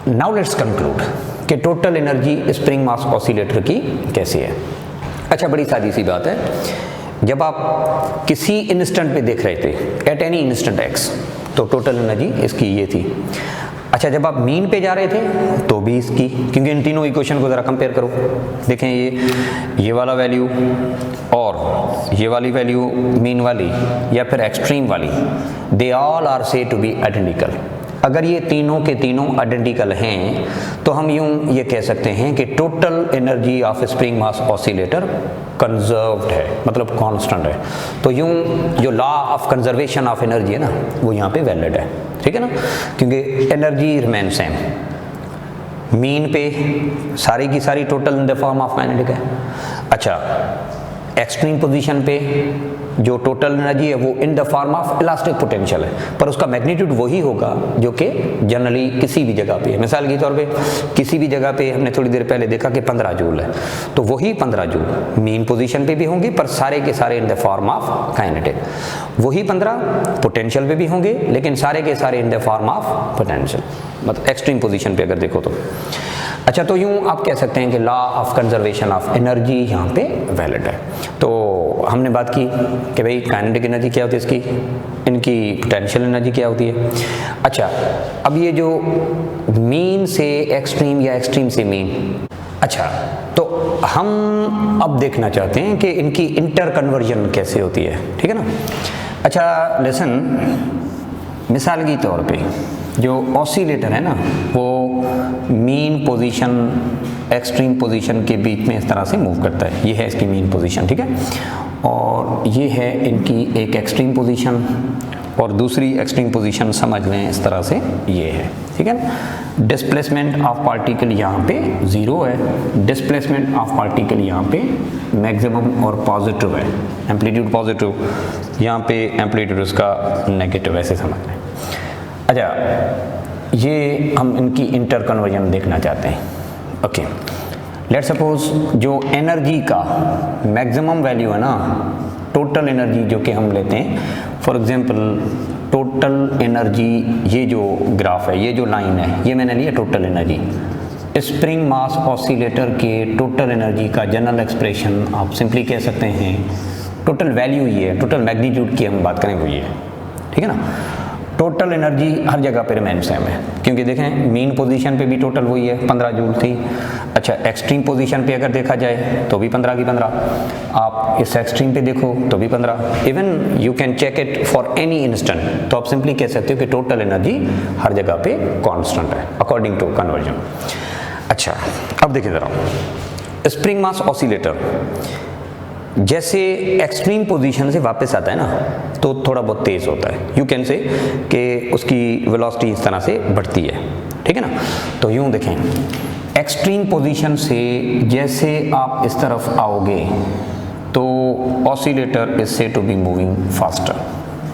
नाउ लेट्स कंक्लूड कि total energy spring mass oscillator की कैसी है। अच्छा, बड़ी सादी सी बात है, जब आप किसी इंस्टेंट पे देख रहे थे, एट एनी इंस्टेंट एक्स, तो टोटल एनर्जी इसकी ये थी। अच्छा, जब आप मीन पे जा रहे थे तो भी इसकी, क्योंकि इन तीनों इक्वेशन को ज़रा कंपेयर करो, देखें ये वाला वैल्यू और ये वाली वैल्यू मीन वाली या फिर एक्सट्रीम वाली, दे ऑल आर से टू बी आइडेंटिकल। अगर ये तीनों के तीनों आइडेंटिकल हैं तो हम यूँ ये कह सकते हैं कि total energy of spring mass oscillator conserved है, मतलब कांस्टेंट है। तो यूँ जो law of conservation of energy है ना, वो यहाँ पे वैलिड है, ठीक है ना, क्योंकि एनर्जी रिमेन सेम। मीन पे सारी की सारी total in the form of kinetic है। अच्छा, एक्सट्रीम पोजीशन पे जो टोटल एनर्जी है वो इन the form of elastic potential है, पर उसका मैग्नीट्यूड वही होगा जो कि जनरली किसी भी जगह पे है। मिसाल के तौर पे किसी भी जगह पे हमने थोड़ी देर पहले देखा कि 15 जूल है, तो वही 15 जूल मीन पोजीशन पे भी होंगे, पर सारे के सारे इन द फॉर्म ऑफ काइनेटिक। वही 15 पोटेंशियल पे भी होंगे, लेकिन सारे के सारे इन द फॉर्म ऑफ पोटेंशियल, मतलब एक्सट्रीम पोजीशन पे अगर देखो तो। अच्छा, तो यूँ आप कह सकते हैं कि law of conservation of energy यहाँ पे वैलिड है। तो हमने बात की कि भाई काइनेटिक एनर्जी क्या होती है इसकी, इनकी पोटेंशियल एनर्जी क्या होती है। अच्छा, अब ये जो मीन से एक्सट्रीम या एक्सट्रीम से मीन, अच्छा तो हम अब देखना चाहते हैं कि इनकी इंटर कन्वर्जन कैसे होती है, ठीक है ना। अच्छा लिसन, मिसाल के तौर पे जो ऑसिलेटर है ना, वो मीन पोजीशन एक्सट्रीम पोजीशन के बीच में इस तरह से मूव करता है। ये है इसकी मीन पोजीशन, ठीक है, और ये है इनकी एक एक्सट्रीम पोजीशन और दूसरी एक्सट्रीम पोजीशन समझ लें इस तरह से ये है, ठीक है ना। डिस्प्लेसमेंट ऑफ पार्टिकल यहाँ पे ज़ीरो है, डिस्प्लेसमेंट ऑफ पार्टिकल यहाँ पे मैक्सिमम और पॉजिटिव है, एम्पलीट्यूड पॉजिटिव, यहाँ पे एम्पलीट्यूड उसका नेगेटिव, ऐसे समझ लें। अच्छा, ये हम इनकी इंटर कन्वर्जन देखना चाहते हैं। ओके, लेट्स सपोज जो एनर्जी का मैक्सिमम वैल्यू है ना, टोटल एनर्जी जो कि हम लेते हैं, फॉर एग्जांपल टोटल एनर्जी, ये जो ग्राफ है, ये जो लाइन है, ये मैंने लिया total energy. Spring mass oscillator के टोटल एनर्जी का जनरल एक्सप्रेशन आप सिंपली कह सकते हैं, टोटल वैल्यू ये है, टोटल मैग्नीट्यूड की हम बात करें वो ये है, ठीक है ना। टोटल एनर्जी हर जगह पे रिमेन सेम है, क्योंकि देखें मीन पोजीशन पे भी टोटल वही है, 15 जूल थी। अच्छा, एक्सट्रीम पोजीशन पे अगर देखा जाए तो भी 15 की 15, आप इस एक्सट्रीम पे देखो तो भी 15, even you can check it for any instant, तो आप सिंपली कह सकते हो कि टोटल एनर्जी हर जगह पे कांस्टेंट है अकॉर्डिंग टू कन्वर्जन। अच्छा, अब देखिए ज़रा, स्प्रिंग मास ऑसिलेटर जैसे एक्सट्रीम पोजीशन से वापस आता है ना, तो थोड़ा बहुत तेज़ होता है, यू कैन से कि उसकी वेलोसिटी इस तरह से बढ़ती है, ठीक है ना। तो यूँ देखें, एक्सट्रीम पोजीशन से जैसे आप इस तरफ आओगे तो oscillator is said to be moving faster,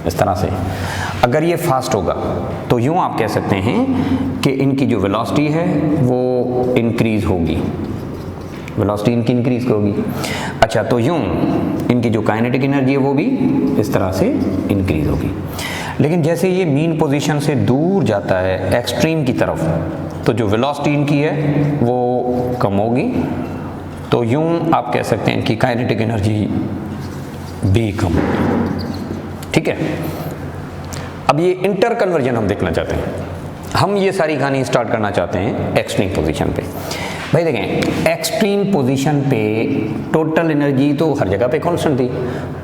इस तरह से। अगर ये फास्ट होगा तो यूँ आप कह सकते हैं कि इनकी जो वेलोसिटी है वो इंक्रीज होगी, वेलोसिटी इनकी इंक्रीज होगी। अच्छा, तो यूँ इनकी जो काइनेटिक एनर्जी है वो भी इस तरह से इंक्रीज होगी। लेकिन जैसे ये मीन पोजीशन से दूर जाता है एक्सट्रीम की तरफ, तो जो वेलोसिटी इनकी है वो कम होगी, तो यूँ आप कह सकते हैं कि काइनेटिक एनर्जी भी कम होगी, ठीक है। अब ये इंटर कन्वर्जन हम देखना चाहते हैं, हम ये सारी कहानी स्टार्ट करना चाहते हैं एक्सट्रीम पोजीशन पे। भाई देखें, एक्सट्रीम पोजीशन पे टोटल एनर्जी तो हर जगह पे कांस्टेंट थी,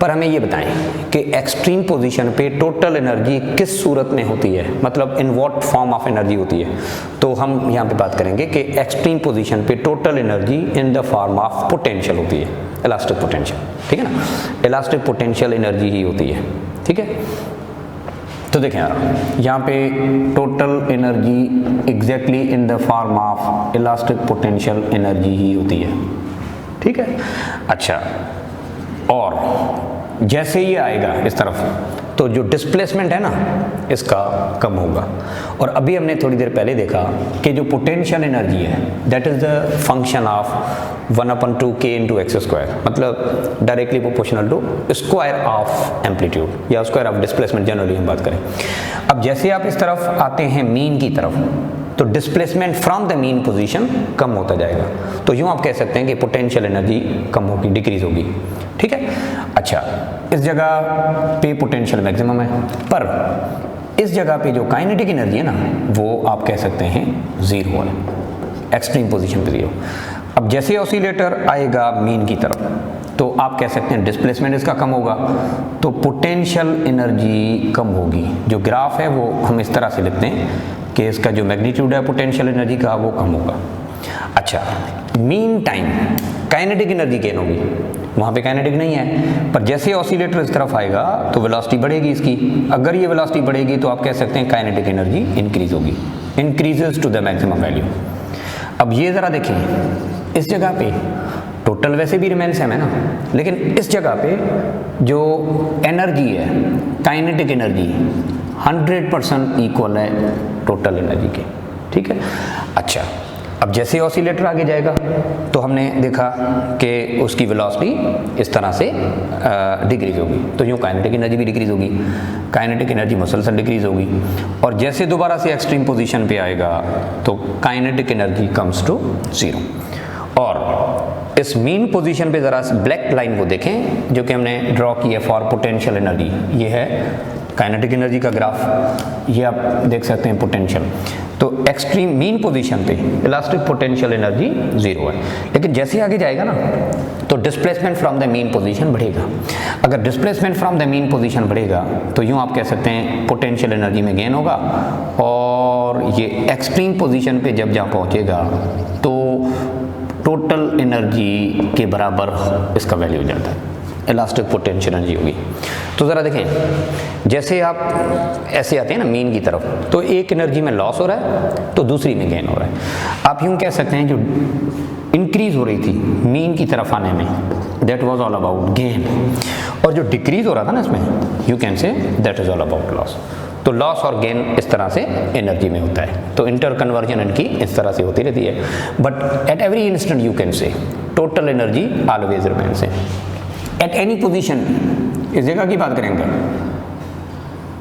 पर हमें ये बताएं कि एक्सट्रीम पोजीशन पे टोटल एनर्जी किस सूरत में होती है, मतलब in what form of energy होती है। तो हम यहाँ पे बात करेंगे कि एक्सट्रीम पोजीशन पे total energy in the form of potential होती है, इलास्टिक पोटेंशियल, ठीक है ना, इलास्टिक पोटेंशियल एनर्जी ही होती है, ठीक है। तो देखें यार, यहाँ पे total energy exactly in the form of elastic potential energy ही होती है, ठीक है। अच्छा, और जैसे ये आएगा इस तरफ तो जो डिस्प्लेसमेंट है ना इसका कम होगा। और अभी हमने थोड़ी देर पहले देखा कि जो पोटेंशियल एनर्जी है that is the function of 1/2 k × x², मतलब directly proportional to square of amplitude या स्क्वायर ऑफ डिस्प्लेसमेंट, जनरली हम बात करें। अब जैसे आप इस तरफ आते हैं मीन की तरफ तो displacement from the mean position कम होता जाएगा, तो यूँ आप कह सकते हैं कि पोटेंशियल एनर्जी कम होगी, डिक्रीज होगी, ठीक है। अच्छा, इस जगह पे पोटेंशियल मैक्सिमम है, पर इस जगह पे जो काइनेटिक एनर्जी है ना वो आप कह सकते हैं जीरो है, एक्सट्रीम पोजीशन पे जीरो। अब जैसे ऑसिलेटर आएगा मीन की तरफ तो आप कह सकते हैं डिस्प्लेसमेंट इसका कम होगा, तो पोटेंशियल एनर्जी कम होगी। जो ग्राफ है वो हम इस तरह से लिखते हैं कि इसका जो मैग्नीट्यूड है पोटेंशियल एनर्जी का वो कम होगा। अच्छा, mean time kinetic energy gain होगी, वहाँ पे काइनेटिक नहीं है, पर जैसे ऑसिलेटर इस तरफ आएगा तो वेलोसिटी बढ़ेगी इसकी। अगर ये वेलोसिटी बढ़ेगी तो आप कह सकते हैं काइनेटिक एनर्जी इंक्रीज होगी, increases to the maximum value. अब ये ज़रा देखें, इस जगह पे टोटल वैसे भी रिमेन सेम है ना, लेकिन इस जगह पे जो एनर्जी है काइनेटिक एनर्जी 100% इक्वल है टोटल एनर्जी के, ठीक है। अच्छा, अब जैसे ऑसिलेटर आगे जाएगा तो हमने देखा कि उसकी वेलोसिटी इस तरह से डिक्रीज होगी, तो यूँ काइनेटिक एनर्जी भी डिक्रीज होगी, काइनेटिक एनर्जी मसलसन डिक्रीज होगी। और जैसे दोबारा से एक्सट्रीम पोजीशन पे आएगा तो kinetic energy comes to zero. और इस मीन पोजीशन पे ज़रा ब्लैक लाइन को देखें जो कि हमने ड्रॉ की है फॉर पोटेंशियल एनर्जी, ये है काइनेटिक एनर्जी का ग्राफ, ये आप देख सकते हैं पोटेंशियल। तो एक्सट्रीम मीन पोजीशन पे इलास्टिक पोटेंशियल एनर्जी जीरो है, लेकिन जैसे आगे जाएगा ना तो displacement from the mean position बढ़ेगा। अगर displacement from the mean position बढ़ेगा तो यूँ आप कह सकते हैं पोटेंशियल एनर्जी में गेन होगा, और ये एक्सट्रीम पोजीशन पे जब जहाँ पहुँचेगा तो टोटल एनर्जी के बराबर इसका वैल्यू हो जाता है, इलास्टिक पोटेंशियल एनर्जी होगी। तो ज़रा देखें, जैसे आप ऐसे आते हैं ना मीन की तरफ तो एक एनर्जी में लॉस हो रहा है तो दूसरी में गेन हो रहा है। आप यूँ कह सकते हैं जो इंक्रीज हो रही थी मीन की तरफ आने में that was all about gain, और जो डिक्रीज हो रहा था ना इसमें you can say that is all about loss. तो लॉस और गेन इस तरह से एनर्जी में होता है, तो इंटर कन्वर्जन इनकी इस तरह से होती रहती है। But at every instant you can से total energy always remains at any position. इस जगह की बात करेंगे,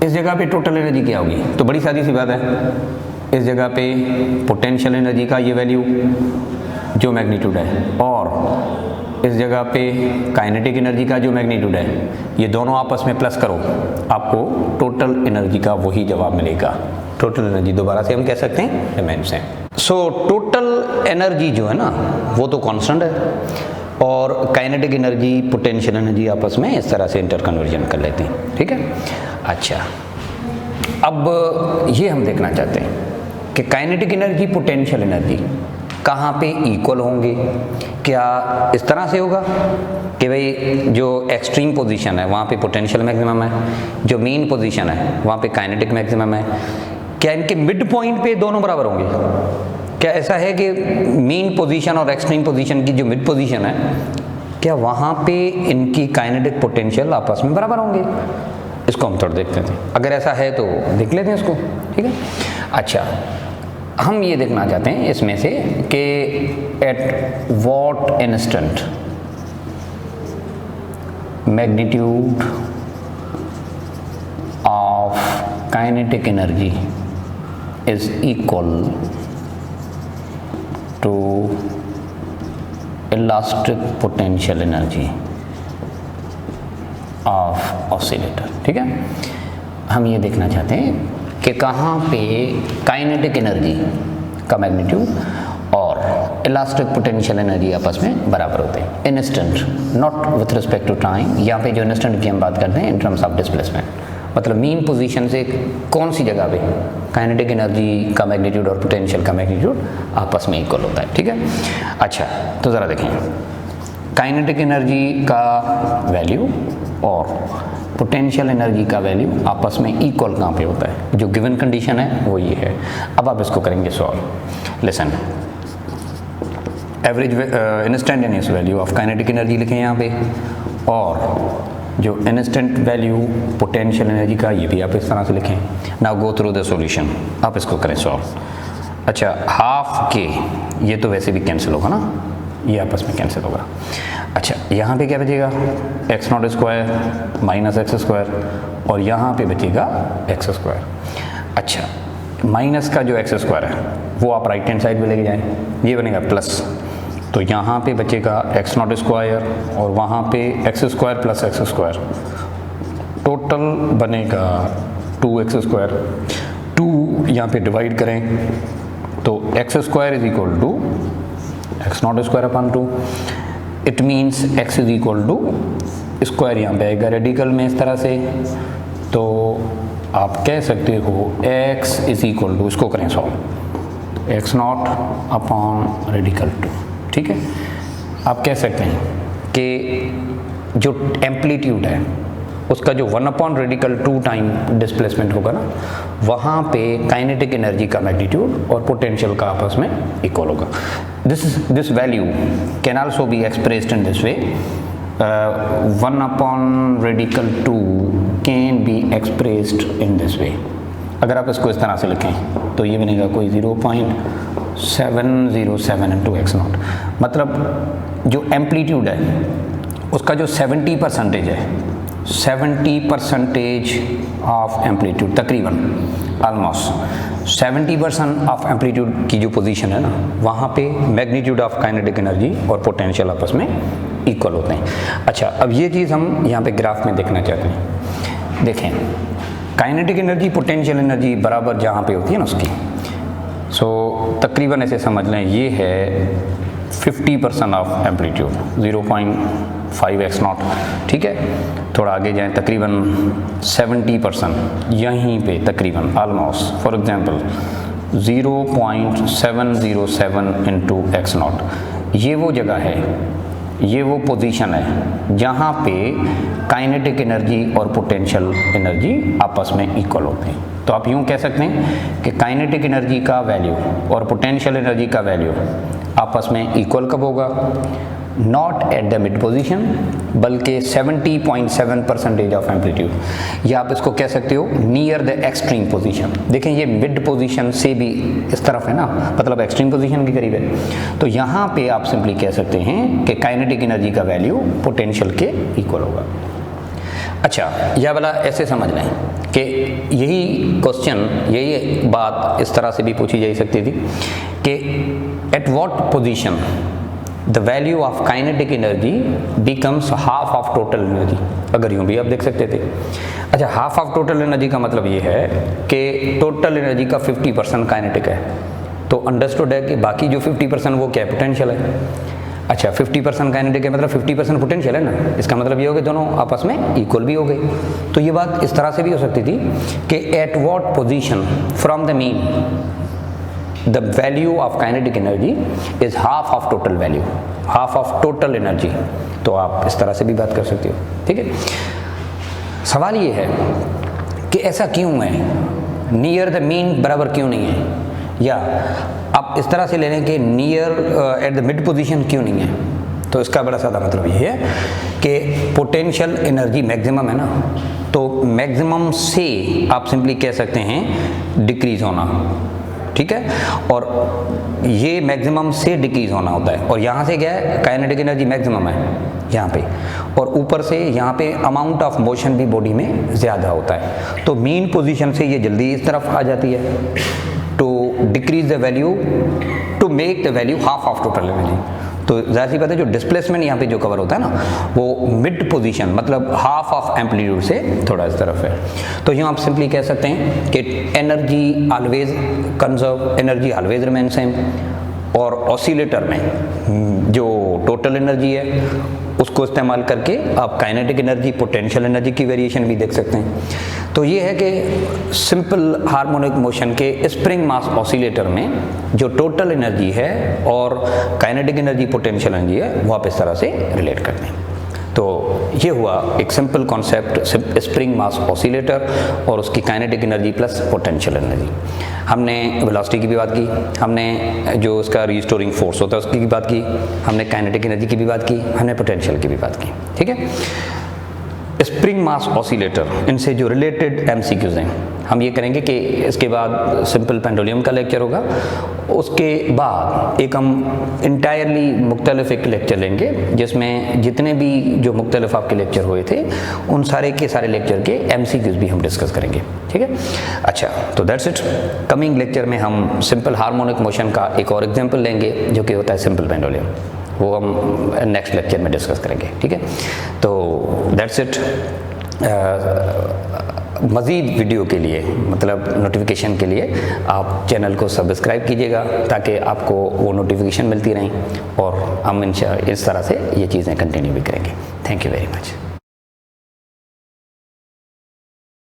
इस जगह पे टोटल एनर्जी क्या होगी, तो बड़ी सादी सी बात है, इस जगह पे पोटेंशियल एनर्जी का ये वैल्यू जो मैग्नीट्यूड है, और इस जगह पे काइनेटिक एनर्जी का जो मैग्नीट्यूड है, ये दोनों आपस में प्लस करो, आपको टोटल एनर्जी का वही जवाब मिलेगा। टोटल एनर्जी दोबारा से हम कह सकते हैं रिमेन्स है। सो टोटल एनर्जी जो है ना वो तो कांस्टेंट है, और काइनेटिक एनर्जी पोटेंशियल एनर्जी आपस में इस तरह से इंटर कन्वर्जन कर लेती है, ठीक है। अच्छा, अब ये हम देखना चाहते हैं कि काइनेटिक एनर्जी पोटेंशियल एनर्जी कहाँ पे इक्वल होंगे। क्या इस तरह से होगा कि भाई जो एक्सट्रीम पोजीशन है वहाँ पे पोटेंशियल मैक्सिमम है, जो मीन पोजीशन है वहाँ पे काइनेटिक मैक्सिमम है, क्या इनके मिड पॉइंट पे दोनों बराबर होंगे? क्या ऐसा है कि मीन पोजीशन और एक्सट्रीम पोजीशन की जो मिड पोजीशन है क्या वहाँ पे इनकी काइनेटिक पोटेंशियल आपस में बराबर होंगे? इसको हम थोड़ा देखते थे, अगर ऐसा है तो देख लेते हैं इसको, ठीक है। अच्छा, हम ये देखना चाहते हैं इसमें से कि at what instant magnitude of kinetic energy is equal to elastic potential energy of oscillator, ठीक है। हम ये देखना चाहते हैं कि कहाँ पे काइनेटिक एनर्जी का मैग्नीट्यूड और इलास्टिक पोटेंशियल एनर्जी आपस में बराबर होते हैं instant, not with respect to time. यहाँ पे जो इंस्टेंट की हम बात करते हैं इन टर्म्स ऑफ डिस्प्लेसमेंट, मतलब मीन पोजीशन से कौन सी जगह पे काइनेटिक एनर्जी का मैग्नीट्यूड और पोटेंशियल का मैग्नीट्यूड आपस में इक्वल होता है, ठीक है। अच्छा, तो ज़रा देखें काइनेटिक एनर्जी का वैल्यू और पोटेंशियल एनर्जी का वैल्यू आपस में इक्वल कहाँ पे होता है, जो गिवन कंडीशन है वो ये है। अब आप इसको करेंगे solve. Listen, average instantaneous value of kinetic energy लिखें यहाँ पे, और जो इंस्टेंट वैल्यू पोटेंशियल एनर्जी का ये भी आप इस तरह से लिखें। Now go through the solution, आप इसको करें सॉल्व। अच्छा, हाफ के ये तो वैसे भी कैंसिल होगा ना, ये आपस में कैंसिल होगा। अच्छा, यहाँ पे क्या बचेगा, x not square minus x square, और यहाँ पे बचेगा एक्स स्क्वायर। अच्छा, माइनस का जो एक्स स्क्वायर है वो आप राइट हैंड साइड पे लेके जाएं, ये बनेगा प्लस, तो यहाँ पे बचेगा एक्स नॉट स्क्वायर और वहाँ पे x square plus x square, total बनेगा 2x स्क्वायर। 2 यहाँ पे डिवाइड करें तो x square is equal to x not square upon 2, it means x is equal to square यहाँ पे आएगा रेडिकल में इस तरह से, तो आप कह सकते हो x इज इक्वल टू, इसको करें solve, x not upon radical 2, ठीक है। आप कह सकते हैं कि जो एम्पलीट्यूड है उसका जो 1 अपॉन रेडिकल 2 टाइम डिस्प्लेसमेंट होगा ना, वहाँ पे काइनेटिक एनर्जी का मैग्नीट्यूड और पोटेंशियल का आपस में इक्वल होगा। This value can also be expressed in this way, 1 upon radical 2 can be expressed in this वे। अगर आप इसको इस तरह से लिखें तो ये बनेगा कोई 0.707 इंटू एक्स नॉट, मतलब जो एम्पलीट्यूड है उसका जो 70% है, 70% ऑफ एम्पलीट्यूड, तकरीबन ऑलमोस्ट 70% ऑफ एम्पलीट्यूड की जो पोजीशन है ना, वहाँ पे मैग्नीट्यूड ऑफ काइनेटिक एनर्जी और पोटेंशियल आपस में इक्वल होते हैं। अच्छा, अब ये चीज़ हम यहाँ पे ग्राफ में देखना चाहते हैं। देखें, काइनेटिक एनर्जी पोटेंशियल एनर्जी बराबर जहाँ पे होती है ना उसकी, सो तकरीबन ऐसे समझ लें ये है 50% ऑफ एम्पलीट्यूड, 0.5 एक्स नॉट, ठीक है। थोड़ा आगे जाएं, तकरीबन 70% यहीं पे तकरीबन almost, for example 0.707 into x not, ये वो जगह है, ये वो पोजीशन है जहाँ पे काइनेटिक एनर्जी और पोटेंशियल एनर्जी आपस में इक्वल होते हैं। तो आप यूँ कह सकते हैं कि काइनेटिक एनर्जी का वैल्यू और पोटेंशियल एनर्जी का वैल्यू आपस में इक्वल कब होगा, not at the mid position, बल्कि 70.7% ऑफ एम्पलीट्यूड, या आप इसको कह सकते हो नियर द एक्सट्रीम पोजीशन। देखें ये मिड पोजीशन से भी इस तरफ है ना, मतलब एक्सट्रीम पोजीशन के करीब है, तो यहाँ पे आप सिंपली कह सकते हैं कि काइनेटिक एनर्जी का वैल्यू पोटेंशियल के इक्वल होगा। अच्छा, यह वाला ऐसे समझ लें कि यही क्वेश्चन, यही बात इस तरह से भी पूछी जा सकती थी कि at what position the value of kinetic energy becomes half of total energy, अगर यूँ भी आप देख सकते थे। अच्छा, हाफ ऑफ टोटल एनर्जी का मतलब ये है कि टोटल एनर्जी का 50% काइनेटिक है, तो अंडरस्टूड है कि बाकी जो 50% वो क्या पोटेंशियल है। अच्छा, 50% काइनेटिक है मतलब 50% पोटेंशियल है ना, इसका मतलब ये हो गया दोनों आपस में इक्वल भी हो गए। तो ये बात इस तरह से भी हो सकती थी कि at what position from the mean the value of kinetic energy is half of total value, half of total energy। तो आप इस तरह से भी बात कर सकते हो, ठीक है। सवाल ये है कि ऐसा क्यों है, नियर द मीन बराबर क्यों नहीं है, या आप इस तरह से ले लें कि near at the mid position क्यों नहीं है। तो इसका बड़ा सादा मतलब ये है कि पोटेंशियल एनर्जी मैक्सिमम है ना, तो मैक्सिमम से आप सिंपली कह सकते हैं डिक्रीज होना, ठीक है, और ये मैक्सिमम से डिक्रीज होना होता है, और यहाँ से क्या है, काइनेटिक एनर्जी मैक्सिमम है यहाँ पे, और ऊपर से यहाँ पे अमाउंट ऑफ मोशन भी बॉडी में ज़्यादा होता है, तो मीन पोजीशन से ये जल्दी इस तरफ आ जाती है to decrease the value, to make the value half of total energy. तो ज़ाहिर सी बात है जो डिस्प्लेसमेंट यहाँ पे जो कवर होता है ना, वो मिड पोजीशन मतलब हाफ ऑफ एम्पलीट्यूड से थोड़ा इस तरफ है। तो यहाँ आप सिंपली कह सकते हैं कि energy always conserve, energy always remain same, और ऑसिलेटर में जो टोटल एनर्जी है उसको इस्तेमाल करके आप काइनेटिक एनर्जी, पोटेंशियल एनर्जी की वेरिएशन भी देख सकते हैं। तो ये है कि सिंपल हार्मोनिक मोशन के स्प्रिंग मास ऑसिलेटर में जो टोटल एनर्जी है और काइनेटिक एनर्जी, पोटेंशियल एनर्जी है वो आप इस तरह से रिलेट करते हैं। तो ये हुआ एक simple concept spring mass oscillator और उसकी kinetic energy plus potential energy. हमने वेलोसिटी की भी बात की, हमने जो उसका रिस्टोरिंग फोर्स होता है उसकी भी बात की, हमने काइनेटिक एनर्जी की भी बात की, हमने पोटेंशियल की भी बात की। ठीक है, स्प्रिंग मास ऑसिलेटर, इनसे जो रिलेटेड एमसीक्यूज हैं हम ये करेंगे कि इसके बाद सिंपल पेंडुलम का लेक्चर होगा, उसके बाद एक हम इंटायरली मुख्तलिफ एक लेक्चर लेंगे जिसमें जितने भी जो मुख्तलिफ आपके लेक्चर हुए थे उन सारे के सारे लेक्चर के एमसीक्यूज भी हम डिस्कस करेंगे। ठीक है, अच्छा, तो दैट्स इट। कमिंग लेक्चर में हम सिंपल हार्मोनिक मोशन का एक और एग्जाम्पल लेंगे जो कि होता है सिंपल पेंडुलम, वो हम नेक्स्ट लेक्चर में डिस्कस करेंगे। ठीक है, तो दैट्स इट। मज़ीद वीडियो के लिए, मतलब नोटिफिकेशन के लिए आप चैनल को सब्सक्राइब कीजिएगा ताकि आपको वो नोटिफिकेशन मिलती रहें और हम इंशाअल्लाह इस तरह से ये चीज़ें कंटिन्यू भी करेंगे। Thank you very much.